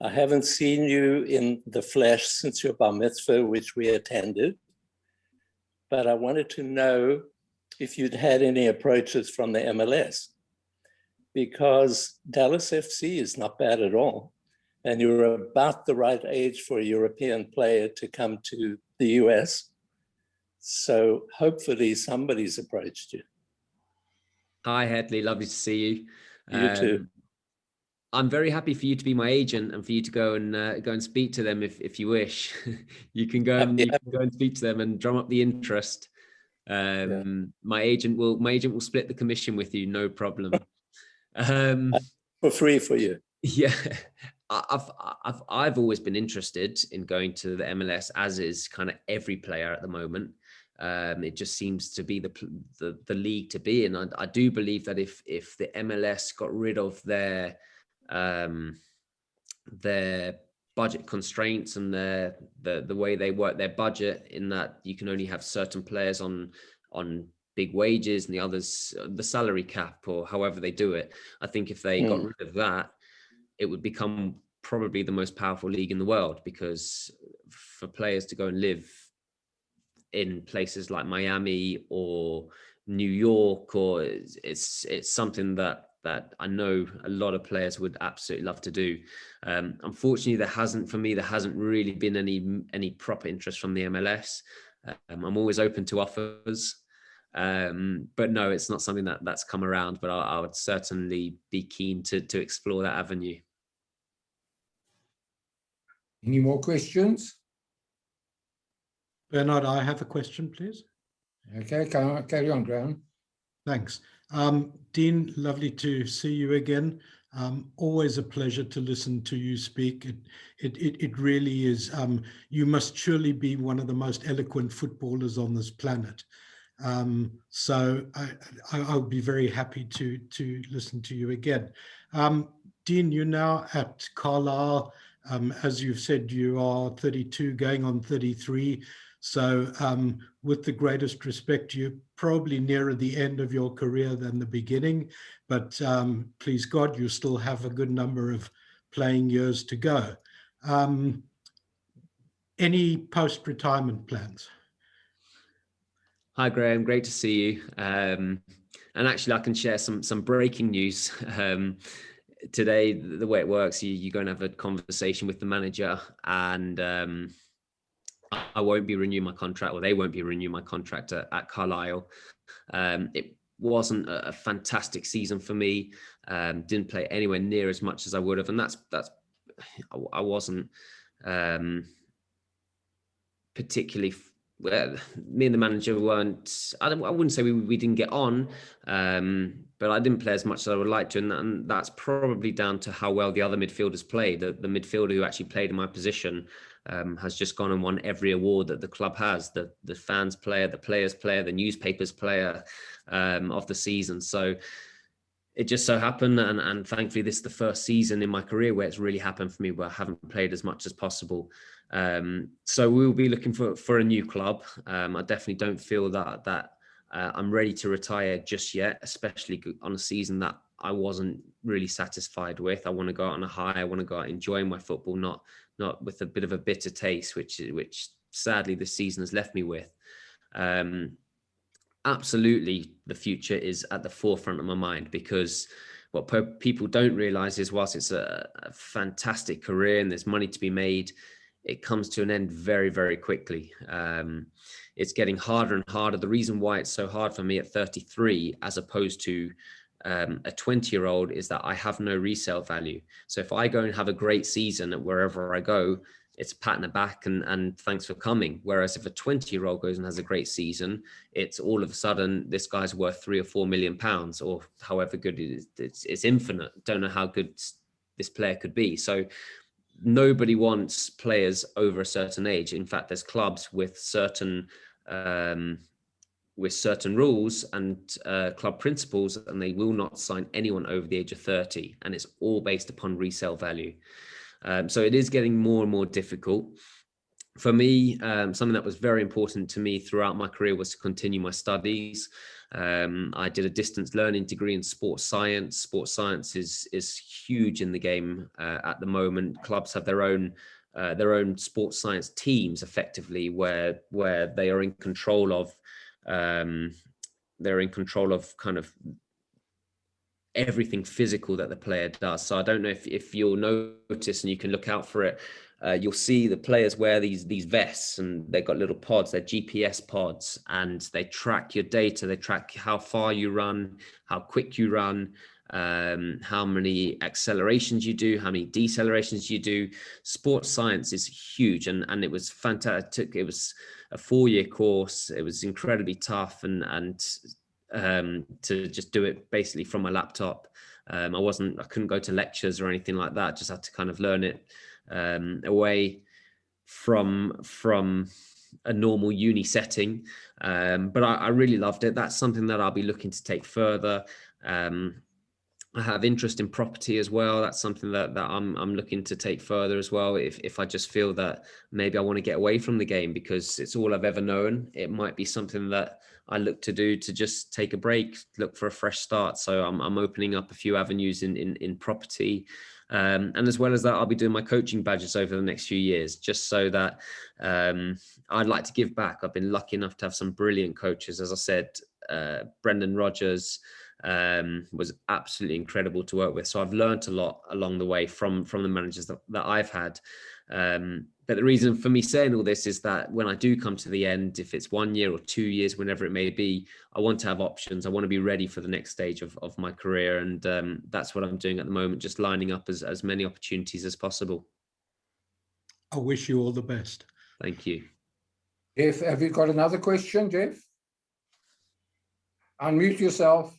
[SPEAKER 10] I haven't seen you in the flesh since your bar mitzvah, which we attended. But I wanted to know if you'd had any approaches from the MLS, because Dallas FC is not bad at all. And you're about the right age for a European player to come to the US. So hopefully somebody's approached you.
[SPEAKER 3] Hi, Headley. Lovely to see you.
[SPEAKER 10] You too.
[SPEAKER 3] I'm very happy for you to be my agent and for you to go and speak to them if you wish. You can go and speak to them and drum up the interest. My agent will split the commission with you, no problem.
[SPEAKER 10] For free for you.
[SPEAKER 3] Yeah, I've always been interested in going to the MLS, as is kind of every player at the moment. It just seems to be the league to be in. I do believe that if the MLS got rid of their budget constraints and the way they work their budget, in that you can only have certain players on big wages and the others the salary cap, or however they do it, I think if they got rid of that, it would become probably the most powerful league in the world, because for players to go and live in places like Miami or New York, or it's something that I know a lot of players would absolutely love to do. Unfortunately, there hasn't really been any proper interest from the MLS. I'm always open to offers, but no, it's not something that's come around, but I would certainly be keen to explore that avenue.
[SPEAKER 1] Any more questions?
[SPEAKER 11] Bernard, I have a question, please.
[SPEAKER 1] Okay, carry on, Graham.
[SPEAKER 11] Thanks. Dean, lovely to see you again. Always a pleasure to listen to you speak. It really is. You must surely be one of the most eloquent footballers on this planet. So I'll be very happy to listen to you again. Dean, you're now at Carlisle. As you've said, you are 32 going on 33. So with the greatest respect, you're probably nearer the end of your career than the beginning, but please God, you still have a good number of playing years to go. Any post-retirement plans?
[SPEAKER 3] Hi, Graham. Great to see you. And actually, I can share some breaking news. Today, the way it works, you go and have a conversation with the manager, and I won't be renewing my contract, or they won't be renewing my contract at Carlisle. It wasn't a fantastic season for me. Didn't play anywhere near as much as I would have, and that's I wasn't particularly. Me and the manager weren't. I wouldn't say we didn't get on, but I didn't play as much as I would like to, and that's probably down to how well the other midfielders played. The midfielder who actually played in my position has just gone and won every award that the club has. The fans player, the players player, the newspapers player of the season. So it just so happened, and thankfully this is the first season in my career where it's really happened for me, where I haven't played as much as possible. So we'll be looking for a new club. I definitely don't feel that I'm ready to retire just yet, especially on a season that I wasn't really satisfied with. I want to go out on a high. I want to go out enjoying my football, not with a bit of a bitter taste, which sadly this season has left me with. Absolutely, the future is at the forefront of my mind, because what people don't realize is, whilst it's a fantastic career and there's money to be made, it comes to an end very, very quickly. It's getting harder and harder. The reason why it's so hard for me at 33 as opposed to a 20-year-old is that I have no resale value. So if I go and have a great season at wherever I go, it's a pat on the back and thanks for coming. Whereas if a 20-year-old goes and has a great season, it's all of a sudden this guy's worth £3 or £4 million, or however good it is. It's infinite. Don't know how good this player could be. So nobody wants players over a certain age. In fact, there's clubs with certain rules and club principles, and they will not sign anyone over the age of 30, and it's all based upon resale value. So it is getting more and more difficult. For me, something that was very important to me throughout my career was to continue my studies. I did a distance learning degree in sports science. Sports science is huge in the game at the moment. Clubs have their own sports science teams, effectively, where they are in control of kind of everything physical that the player does. So I don't know if you'll notice, and you can look out for it, you'll see the players wear these vests, and they've got little pods, they're GPS pods, and they track your data. They track how far you run, how quick you run, how many accelerations you do, how many decelerations you do. Sports science is huge, and it was fantastic. It was a 4-year course. It was incredibly tough, and to just do it basically from my laptop. I couldn't go to lectures or anything like that. Just had to kind of learn it away from a normal uni setting. But I really loved it. That's something that I'll be looking to take further. I have interest in property as well. That's something that I'm looking to take further as well. If I just feel that maybe I want to get away from the game because it's all I've ever known, it might be something that I look to do to just take a break, look for a fresh start. So I'm opening up a few avenues in property. And as well as that, I'll be doing my coaching badges over the next few years, just so that I'd like to give back. I've been lucky enough to have some brilliant coaches. As I said, Brendan Rodgers was absolutely incredible to work with. So I've learned a lot along the way from the managers that I've had. But the reason for me saying all this is that when I do come to the end, if it's 1 year or 2 years, whenever it may be, I want to have options. I want to be ready for the next stage of my career. And that's what I'm doing at the moment, just lining up as many opportunities as possible.
[SPEAKER 11] I wish you all the best.
[SPEAKER 3] Thank you.
[SPEAKER 1] Jeff, have you got another question, Jeff? Unmute yourself.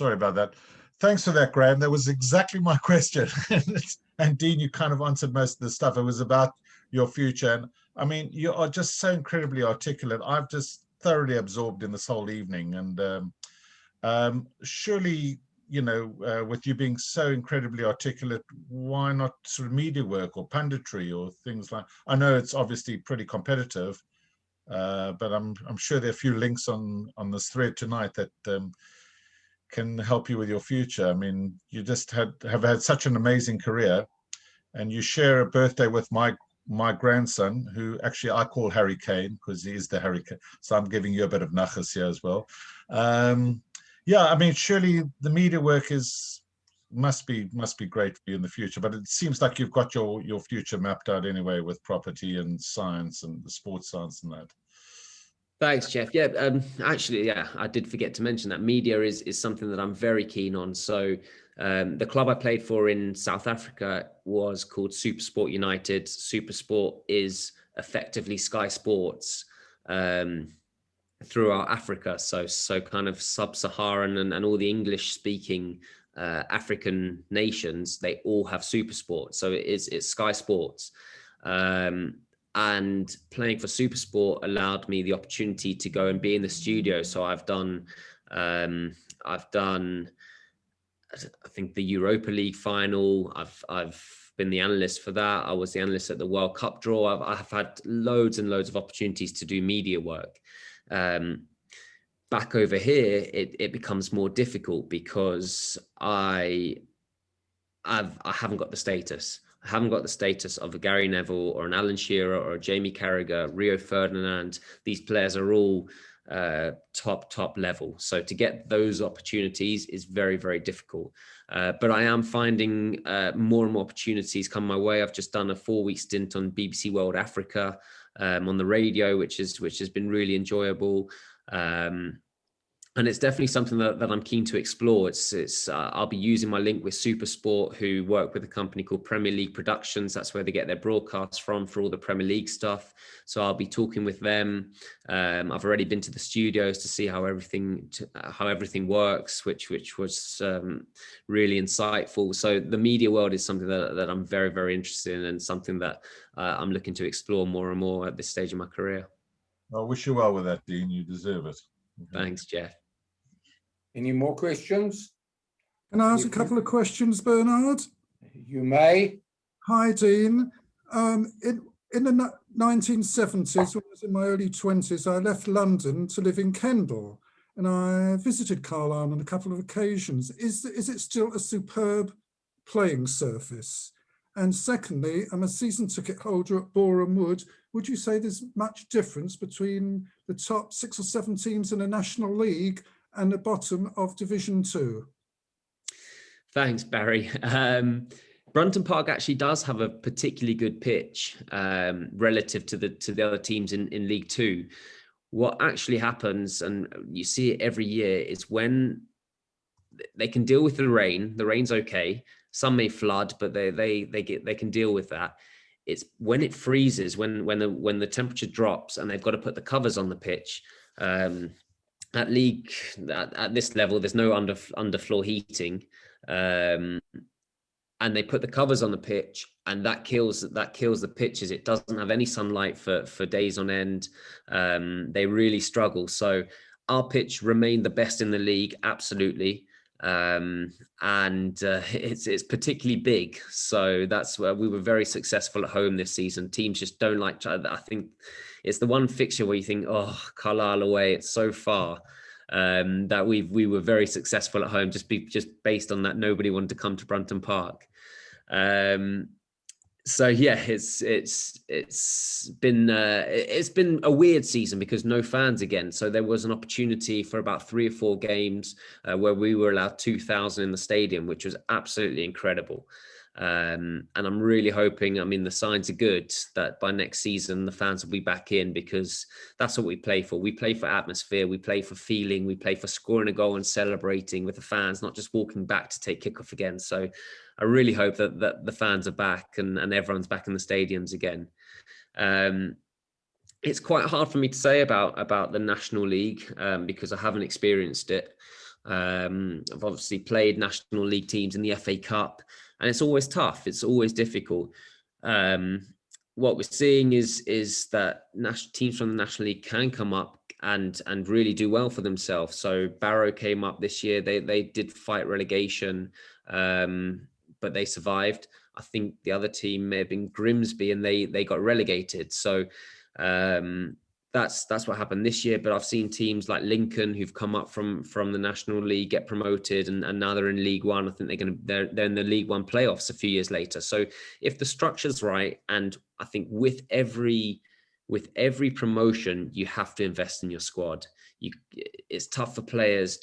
[SPEAKER 4] Sorry about that. Thanks for that, Graham. That was exactly my question. And Dean, you kind of answered most of the stuff. It was about your future. And I mean, you are just so incredibly articulate. I've just thoroughly absorbed in this whole evening. And surely, you know, with you being so incredibly articulate, why not sort of media work or punditry or things like, I know it's obviously pretty competitive, but I'm sure there are a few links on this thread tonight that can help you with your future. I mean, you just have had such an amazing career, and you share a birthday with my grandson, who actually I call Harry Kane because he is the Harry Kane. So I'm giving you a bit of nachas here as well. Yeah, I mean, surely the media work must be great for you in the future, but it seems like you've got your future mapped out anyway with property and science and the sports science and that.
[SPEAKER 3] Thanks, Jeff. Yeah, actually, yeah, I did forget to mention that media is something that I'm very keen on. So the club I played for in South Africa was called SuperSport United. SuperSport is effectively Sky Sports throughout Africa. So kind of sub-Saharan and all the English-speaking African nations, they all have SuperSport. So it's Sky Sports. And playing for SuperSport allowed me the opportunity to go and be in the studio. So I've done, I think, the Europa League final. I've been the analyst for that. I was the analyst at the World Cup draw. I've had loads and loads of opportunities to do media work. Back over here, it becomes more difficult because I haven't got the status. I haven't got the status of a Gary Neville or an Alan Shearer or a Jamie Carragher, Rio Ferdinand. These players are all top level. So to get those opportunities is very, very difficult. But I am finding more and more opportunities come my way. I've just done a 4-week stint on BBC World Africa on the radio, which has been really enjoyable. And it's definitely something that I'm keen to explore. I'll be using my link with SuperSport, who work with a company called Premier League Productions. That's where they get their broadcasts from for all the Premier League stuff. So I'll be talking with them. I've already been to the studios to see how everything works, which was really insightful. So the media world is something that I'm very, very interested in, and something that I'm looking to explore more and more at this stage of my career.
[SPEAKER 4] I wish you well with that, Dean. You deserve it.
[SPEAKER 3] Thanks, Jeff.
[SPEAKER 1] Any more questions?
[SPEAKER 12] Can I ask a couple of questions, Bernard?
[SPEAKER 1] You may.
[SPEAKER 12] Hi, Dean. In the 1970s, when I was in my early 20s, I left London to live in Kendal, and I visited Carlisle on a couple of occasions. Is it still a superb playing surface? And secondly, I'm a season ticket holder at Boreham Wood. Would you say there's much difference between the top 6 or 7 teams in the National League and the bottom of Division 2?
[SPEAKER 3] Thanks, Barry. Brunton Park actually does have a particularly good pitch relative to the other teams in League 2. What actually happens, and you see it every year, is when they can deal with the rain. The rain's okay. Some may flood, but they can deal with that. It's when it freezes, when the temperature drops, and they've got to put the covers on the pitch. At this level, there's no underfloor heating, and they put the covers on the pitch, and that kills the pitches. It doesn't have any sunlight for days on end. They really struggle. So our pitch remained the best in the league, absolutely. It's particularly big, so that's where we were very successful at home this season. Teams just don't like. I think it's the one fixture where you think, oh, Carlisle away, it's so far. That we were very successful at home, just based on that. Nobody wanted to come to Brunton Park. So yeah, it's been a weird season because no fans again. So there was an opportunity for about 3 or 4 games where we were allowed 2,000 in the stadium, which was absolutely incredible. And I'm really hoping, I mean, the signs are good that by next season, the fans will be back in, because that's what we play for. We play for atmosphere, we play for feeling, we play for scoring a goal and celebrating with the fans, not just walking back to take kickoff again. So I really hope that the fans are back and everyone's back in the stadiums again. It's quite hard for me to say about the National League because I haven't experienced it. I've obviously played National League teams in the FA Cup, and it's always tough. It's always difficult. What we're seeing is that teams from the National League can come up and really do well for themselves. So Barrow came up this year. They did fight relegation, but they survived. I think the other team may have been Grimsby, and they got relegated. So that's what happened this year. But I've seen teams like Lincoln, who've come up from the National League, get promoted, and now they're in League One. I think they're in the League One playoffs a few years later. So if the structure's right, and I think with every promotion, you have to invest in your squad. It's tough for players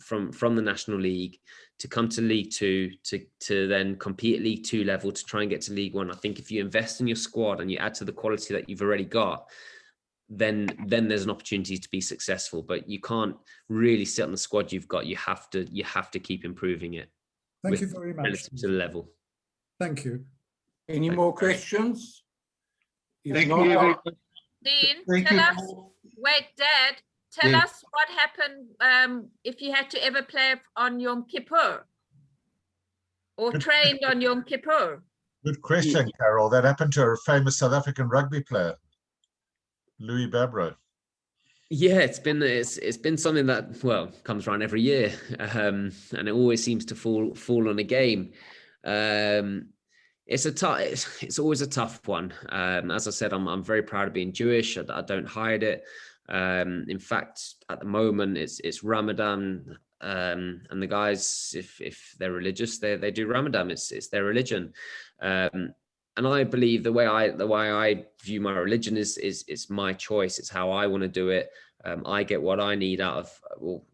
[SPEAKER 3] from the National League to come to League Two to then compete at League Two level to try and get to League One. I think if you invest in your squad and you add to the quality that you've already got, then there's an opportunity to be successful. But you can't really sit on the squad you've got. You have to keep improving it.
[SPEAKER 12] Thank you very much.
[SPEAKER 3] Relative to the level.
[SPEAKER 12] Thank you.
[SPEAKER 1] Any more questions? If
[SPEAKER 2] Thank
[SPEAKER 1] not,
[SPEAKER 2] you, everybody.
[SPEAKER 7] Dean, tell us, wait, Dad, tell us what happened if you had to ever play on Yom Kippur or trained on Yom Kippur.
[SPEAKER 4] Good question, Carol. That happened to a famous South African rugby player, Louis Babro.
[SPEAKER 3] Yeah, it's been something that comes around every year, and it always seems to fall on a game. It's always a tough one. As I said, I'm very proud of being Jewish. I don't hide it. In fact, at the moment, it's Ramadan, and the guys, if they're religious, they do Ramadan. It's their religion, and I believe the way I view my religion is my choice. It's how I want to do it. I get what I need out of. Well,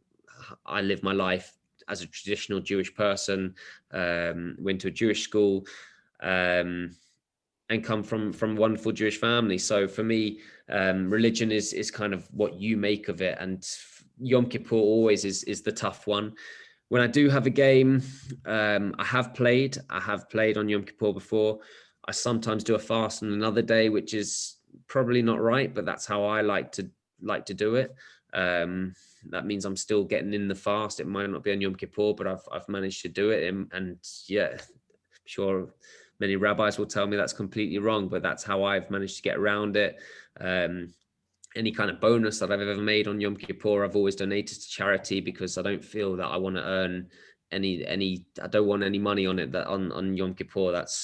[SPEAKER 3] I live my life as a traditional Jewish person. Went to a Jewish school. And come from wonderful Jewish family. So for me, religion is kind of what you make of it. And Yom Kippur always is the tough one. When I do have a game, I have played on Yom Kippur before. I sometimes do a fast on another day, which is probably not right, but that's how I like to do it. That means I'm still getting in the fast. It might not be on Yom Kippur, but I've managed to do it. And yeah, I'm sure many rabbis will tell me that's completely wrong, but that's how I've managed to get around it. Any kind of bonus that I've ever made on Yom Kippur, I've always donated to charity, because I don't feel that I want to earn I don't want any money on it on Yom Kippur. I've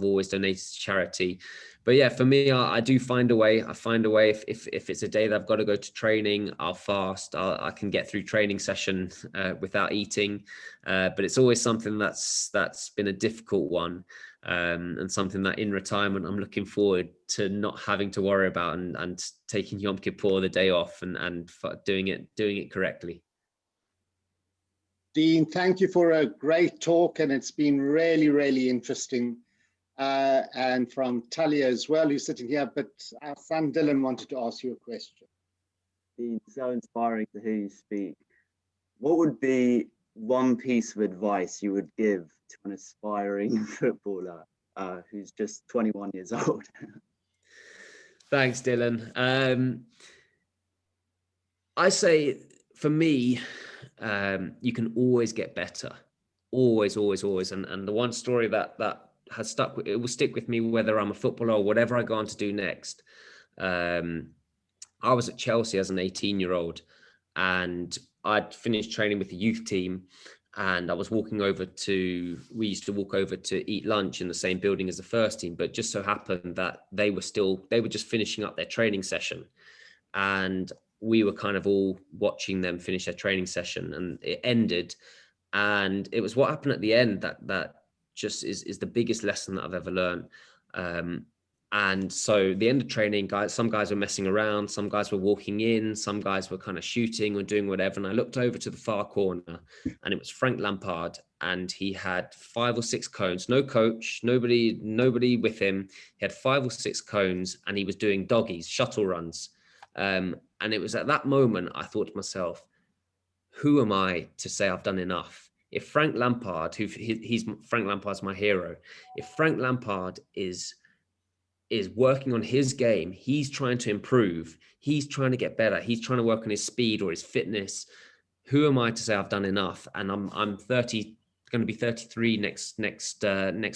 [SPEAKER 3] always donated to charity. But yeah, for me, I do find a way. I find a way. If it's a day that I've got to go to training, I'll fast. I can get through training session without eating. But it's always something that's been a difficult one, and something that in retirement I'm looking forward to not having to worry about, and taking Yom Kippur the day off and doing it correctly.
[SPEAKER 13] Dean, thank you for a great talk, and it's been really, really interesting. And from Talia as well, who's sitting here, but our son Dylan wanted to ask you a question.
[SPEAKER 14] Dean, so inspiring to hear you speak. What would be one piece of advice you would give to an aspiring footballer who's just 21 years old?
[SPEAKER 3] Thanks, Dylan. I say, for me, you can always get better. Always. And the one story that has stuck, it will stick with me whether I'm a footballer or whatever I go on to do next. I was at Chelsea as an 18-year-old, and I'd finished training with the youth team, and I was we used to walk over to eat lunch in the same building as the first team, but just so happened that they were just finishing up their training session, and we were kind of all watching them finish their training session, and it ended. And it was what happened at the end that just is the biggest lesson that I've ever learned. And so the end of training, some guys were messing around, some guys were walking in, some guys were kind of shooting or doing whatever. And I looked over to the far corner, and it was Frank Lampard, and he had 5 or 6 cones, no coach, nobody with him. He had 5 or 6 cones, and he was doing doggies, shuttle runs. And it was at that moment I thought to myself, who am I to say I've done enough? If Frank Lampard, Frank Lampard's my hero, if Frank Lampard is working on his game, he's trying to improve, he's trying to get better, he's trying to work on his speed or his fitness, who am I to say I've done enough? And I'm 30, going to be 33 next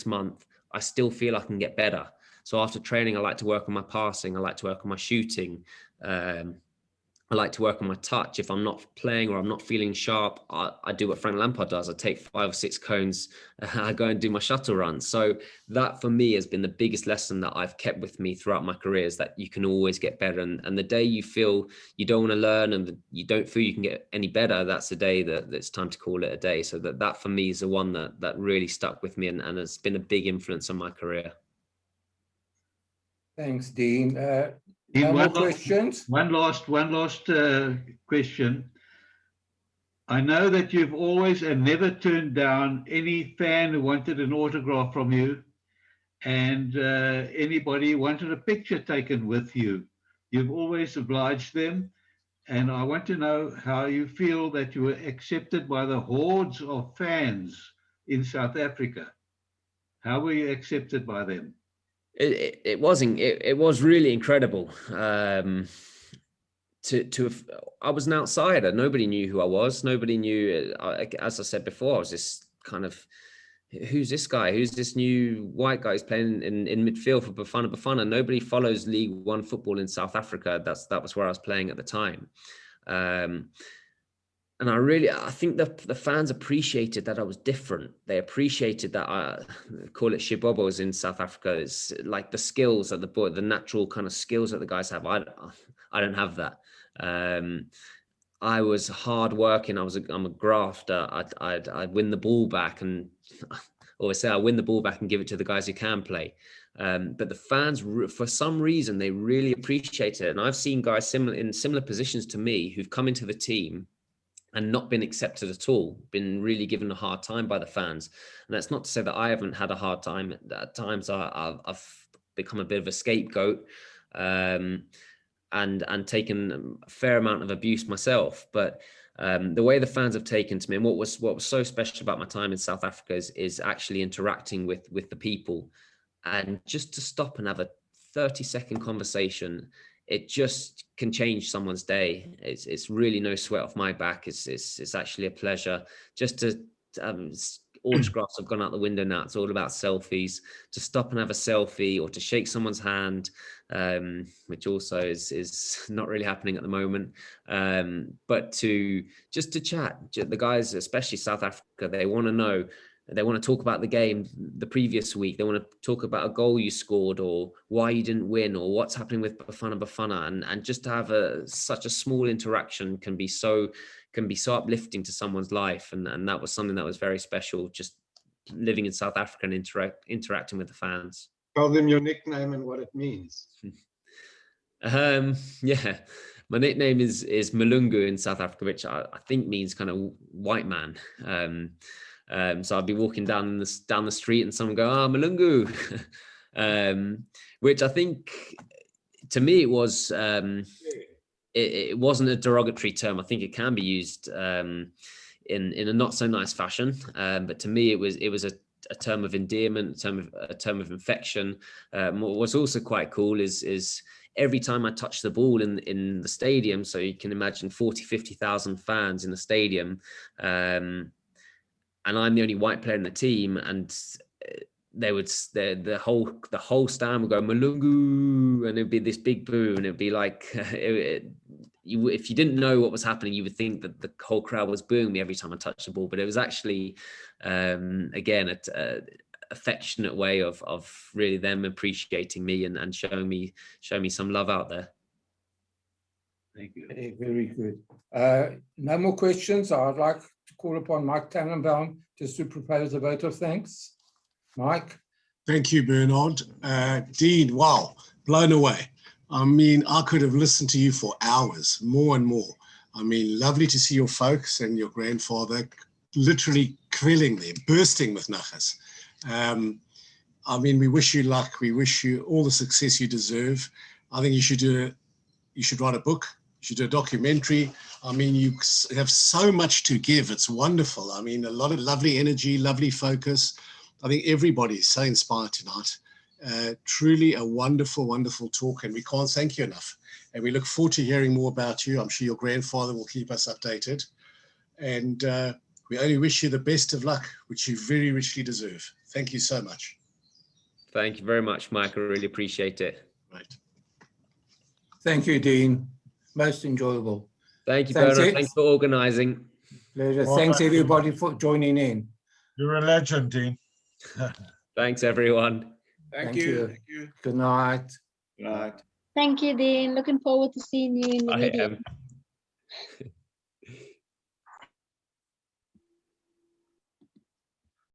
[SPEAKER 3] month. I still feel I can get better. So after training, I like to work on my passing. I like to work on my shooting. I like to work on my touch. If I'm not playing or I'm not feeling sharp, I do what Frank Lampard does. I take 5 or 6 cones, I go and do my shuttle run. So that for me has been the biggest lesson that I've kept with me throughout my career, is that you can always get better. And the day you feel you don't want to learn and you don't feel you can get any better, that's the day that it's time to call it a day. So that for me is the one that really stuck with me and has been a big influence on my career.
[SPEAKER 1] Thanks, Dean.
[SPEAKER 2] Dean,
[SPEAKER 1] No more questions?
[SPEAKER 2] One last question. I know that you've always and never turned down any fan who wanted an autograph from you, and anybody who wanted a picture taken with you. You've always obliged them. And I want to know how you feel that you were accepted by the hordes of fans in South Africa. How were you accepted by them?
[SPEAKER 3] It was really incredible. I was an outsider. Nobody knew who I was. Nobody knew, as I said before, I was this kind of, who's this guy? Who's this new white guy who's playing in midfield for Bafana? Nobody follows League One football in South Africa. That was where I was playing at the time. And I think the fans appreciated that I was different. They appreciated that I call it shibobos in South Africa. It's like the skills that the natural kind of skills that the guys have. I don't have that. I was hardworking. I'm a grafter. I'd win the ball back and always say I win the ball back and give it to the guys who can play. But the fans, for some reason, they really appreciate it. And I've seen guys in similar positions to me who've come into the team and not been accepted at all, been really given a hard time by the fans. And that's not to say that I haven't had a hard time. At times I've become a bit of a scapegoat and taken a fair amount of abuse myself. But the way the fans have taken to me, and what was so special about my time in South Africa is actually interacting with the people, and just to stop and have a 30-second conversation. It just can change someone's day. It's really no sweat off my back. It's actually a pleasure. Just to autographs have gone out the window now. It's all about selfies. To stop and have a selfie or to shake someone's hand, which also is not really happening at the moment. But to chat. The guys, especially South Africa, they want to know. They want to talk about the game the previous week. They want to talk about a goal you scored or why you didn't win or what's happening with Bafana. And just to have such a small interaction can be so uplifting to someone's life. And that was something that was very special, just living in South Africa and interacting with the fans.
[SPEAKER 6] Tell them your nickname and what it means.
[SPEAKER 3] Yeah, my nickname is Malungu in South Africa, which I think means kind of white man. So I'd be walking down the street and someone go, Malungu, which I think to me it was, it wasn't a derogatory term. I think it can be used in a not so nice fashion. But to me, it was a term of endearment, a term of affection. What's also quite cool is every time I touch the ball in the stadium, so you can imagine 40, 50,000 fans in the stadium, and I'm the only white player in the team, and the whole stand would go Malungu, and it'd be this big boo, and it'd be like if you didn't know what was happening, you would think that the whole crowd was booing me every time I touched the ball, but it was actually again a affectionate way of really them appreciating me and showing me some love out there.
[SPEAKER 2] Thank you.
[SPEAKER 1] Very good. No more questions. I'd like to call upon Mike Tannenbaum just to propose a vote of thanks. Mike.
[SPEAKER 15] Thank you, Bernard. Dean, wow, blown away. I mean, I could have listened to you for hours, more and more. I mean, lovely to see your folks and your grandfather literally krilling there, bursting with nachas. I mean, we wish you luck. We wish you all the success you deserve. I think you should write a book. You should do a documentary. I mean, you have so much to give. It's wonderful. I mean, a lot of lovely energy, lovely focus. I think everybody is so inspired tonight. Truly a wonderful, wonderful talk, and we can't thank you enough. And we look forward to hearing more about you. I'm sure your grandfather will keep us updated. And we only wish you the best of luck, which you very richly deserve. Thank you so much.
[SPEAKER 3] Thank you very much, Mike. I really appreciate it.
[SPEAKER 15] Right.
[SPEAKER 1] Thank you, Dean. Most enjoyable.
[SPEAKER 3] Thank you,
[SPEAKER 1] Thanks,
[SPEAKER 3] Bernard. Thanks for organising.
[SPEAKER 1] Pleasure.
[SPEAKER 4] Well
[SPEAKER 1] Thanks,
[SPEAKER 4] done, Dean.
[SPEAKER 1] everybody, for joining in.
[SPEAKER 4] You're a legend, Dean.
[SPEAKER 3] Thanks, everyone.
[SPEAKER 1] Thank you.
[SPEAKER 16] Thank you.
[SPEAKER 1] Good night.
[SPEAKER 16] Good night.
[SPEAKER 17] Thank you, Dean. Looking forward to seeing you in the
[SPEAKER 3] I
[SPEAKER 17] media.
[SPEAKER 3] am.